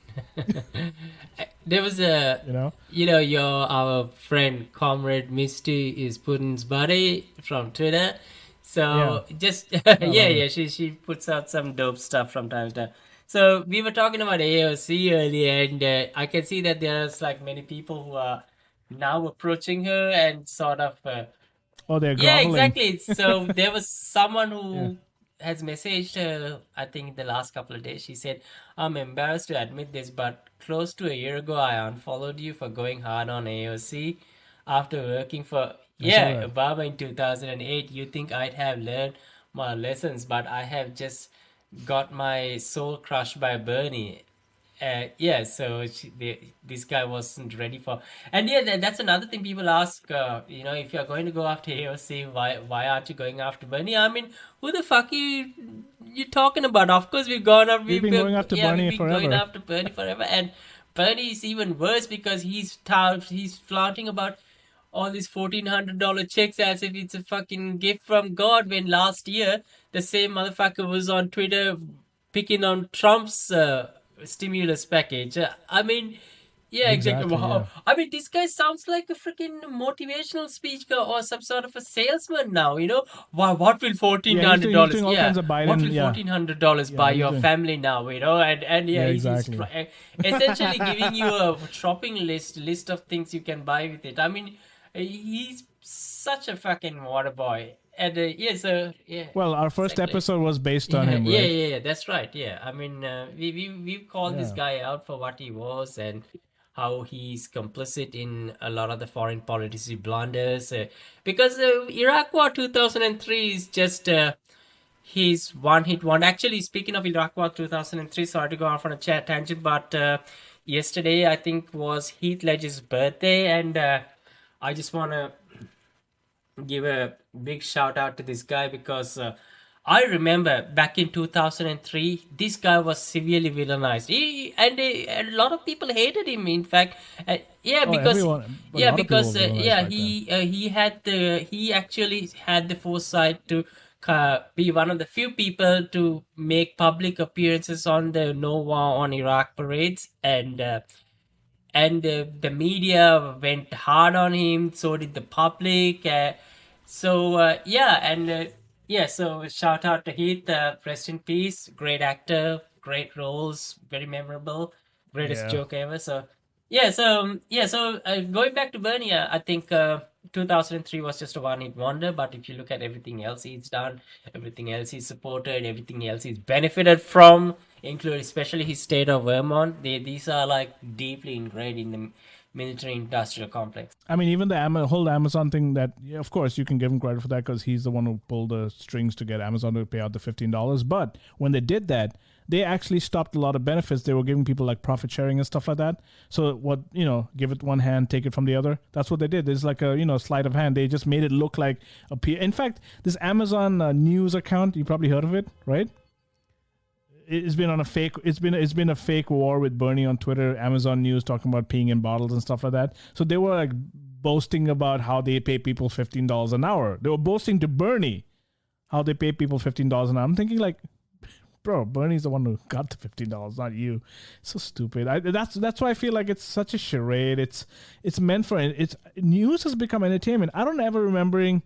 [SPEAKER 3] There was our friend comrade Misty is Putin's buddy from Twitter. So she puts out some dope stuff from time to time. So we were talking about AOC earlier, and I can see that there's like many people who are now approaching her and sort of
[SPEAKER 2] they're groveling.
[SPEAKER 3] Yeah, exactly. So there was someone who has messaged her, I think in the last couple of days. She said, I'm embarrassed to admit this, but close to a year ago, I unfollowed you for going hard on AOC after working for Obama in 2008. You think I'd have learned my lessons, but I have just got my soul crushed by Bernie. So this guy wasn't ready for, and that's another thing people ask. If you're going to go after AOC, why aren't you going after Bernie? I mean, who the fuck are you talking about? Of course, we've been going after Bernie forever, and Bernie is even worse because he's flaunting about all these $1,400 checks as if it's a fucking gift from God. When last year the same motherfucker was on Twitter picking on Trump's stimulus package. I mean, exactly. Yeah. I mean, this guy sounds like a freaking motivational speaker or some sort of a salesman now. You know, what will $1,400? What will $1,400 buy your family now? You know, he's essentially giving you a shopping list of things you can buy with it. I mean, he's such a fucking water boy. And
[SPEAKER 2] well, our first episode was based on him, right?
[SPEAKER 3] Yeah, that's right. Yeah, I mean, we've called this guy out for what he was and how he's complicit in a lot of the foreign policy blunders. Because Iraq War 2003 is just his one-hit wonder. Actually, speaking of Iraq War 2003, sorry to go off on a tangent, but yesterday I think was Heath Ledger's birthday, and I just want to give a big shout out to this guy because I remember back in 2003 this guy was severely villainized. A lot of people hated him, in fact. He actually had the foresight to be one of the few people to make public appearances on the No War on Iraq parades, and the media went hard on him, so did the public. So shout out to Heath, rest in peace, great actor, great roles, very memorable, greatest joke ever. So Going back to Bernie, I think 2003 was just a one-hit wonder. But if you look at everything else he's done, everything else he's supported, everything else he's benefited from, including especially his state of Vermont, these are like deeply ingrained in the military-industrial complex.
[SPEAKER 2] I mean, even the whole Amazon thing, that, yeah, of course, you can give him credit for that because he's the one who pulled the strings to get Amazon to pay out the $15. But when they did that, they actually stopped a lot of benefits they were giving people, like profit sharing and stuff like that. So what, give it one hand, take it from the other. That's what they did. There's like a, sleight of hand. They just made it look like in fact, this Amazon news account, you probably heard of it, right? It's been a fake war with Bernie on Twitter, Amazon News talking about peeing in bottles and stuff like that. So they were like boasting about how they pay people $15 an hour. They were boasting to Bernie how they pay people $15 an hour. I'm thinking like, bro, Bernie's the one who got the $15, not you. So stupid. That's why I feel like it's such a charade. It's meant for news has become entertainment. I don't ever remember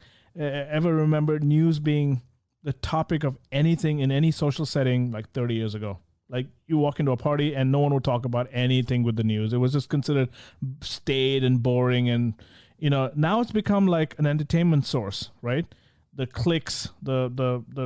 [SPEAKER 2] news being the topic of anything in any social setting like 30 years ago. Like, you walk into a party and no one would talk about anything with the news. It was just considered staid and boring. And, now it's become like an entertainment source, right? The clicks, the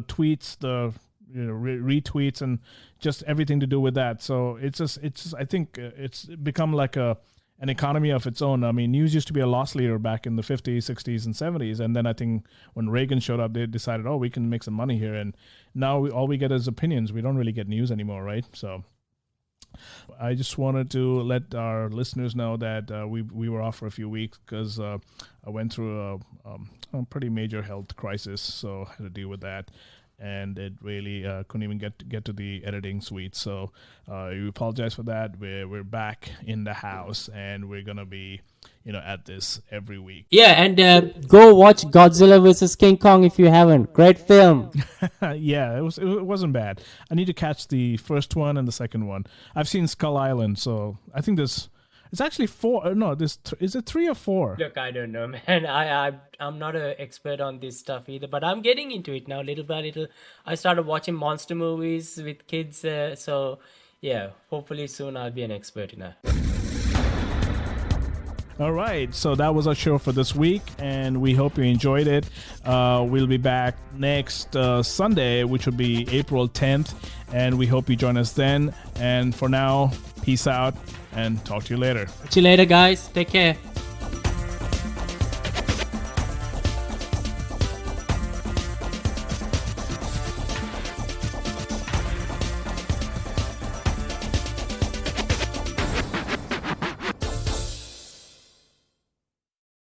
[SPEAKER 2] tweets, the retweets, and just everything to do with that. So it's just I think it's become like an economy of its own. I mean, news used to be a loss leader back in the 50s, 60s, and 70s. And then I think when Reagan showed up, they decided, we can make some money here. And now all we get is opinions. We don't really get news anymore, right? So I just wanted to let our listeners know that we were off for a few weeks because I went through a pretty major health crisis. So I had to deal with that. And it really couldn't even get to the editing suite. So we apologize for that. We're back in the house, and we're gonna be, at this every week.
[SPEAKER 3] Yeah, and go watch Godzilla vs. King Kong if you haven't. Great film.
[SPEAKER 2] Yeah, it wasn't bad. I need to catch the first one and the second one. I've seen Skull Island, so I think it's actually 4. No, is it 3 or 4?
[SPEAKER 3] Look, I don't know, man. I'm not an expert on this stuff either, but I'm getting into it now, little by little. I started watching monster movies with kids, so yeah, hopefully soon I'll be an expert in that.
[SPEAKER 2] All right, so that was our show for this week, and we hope you enjoyed it. We'll be back next Sunday, which will be April 10th, and we hope you join us then. And for now, peace out, and talk to you later.
[SPEAKER 3] See you later, guys. Take care.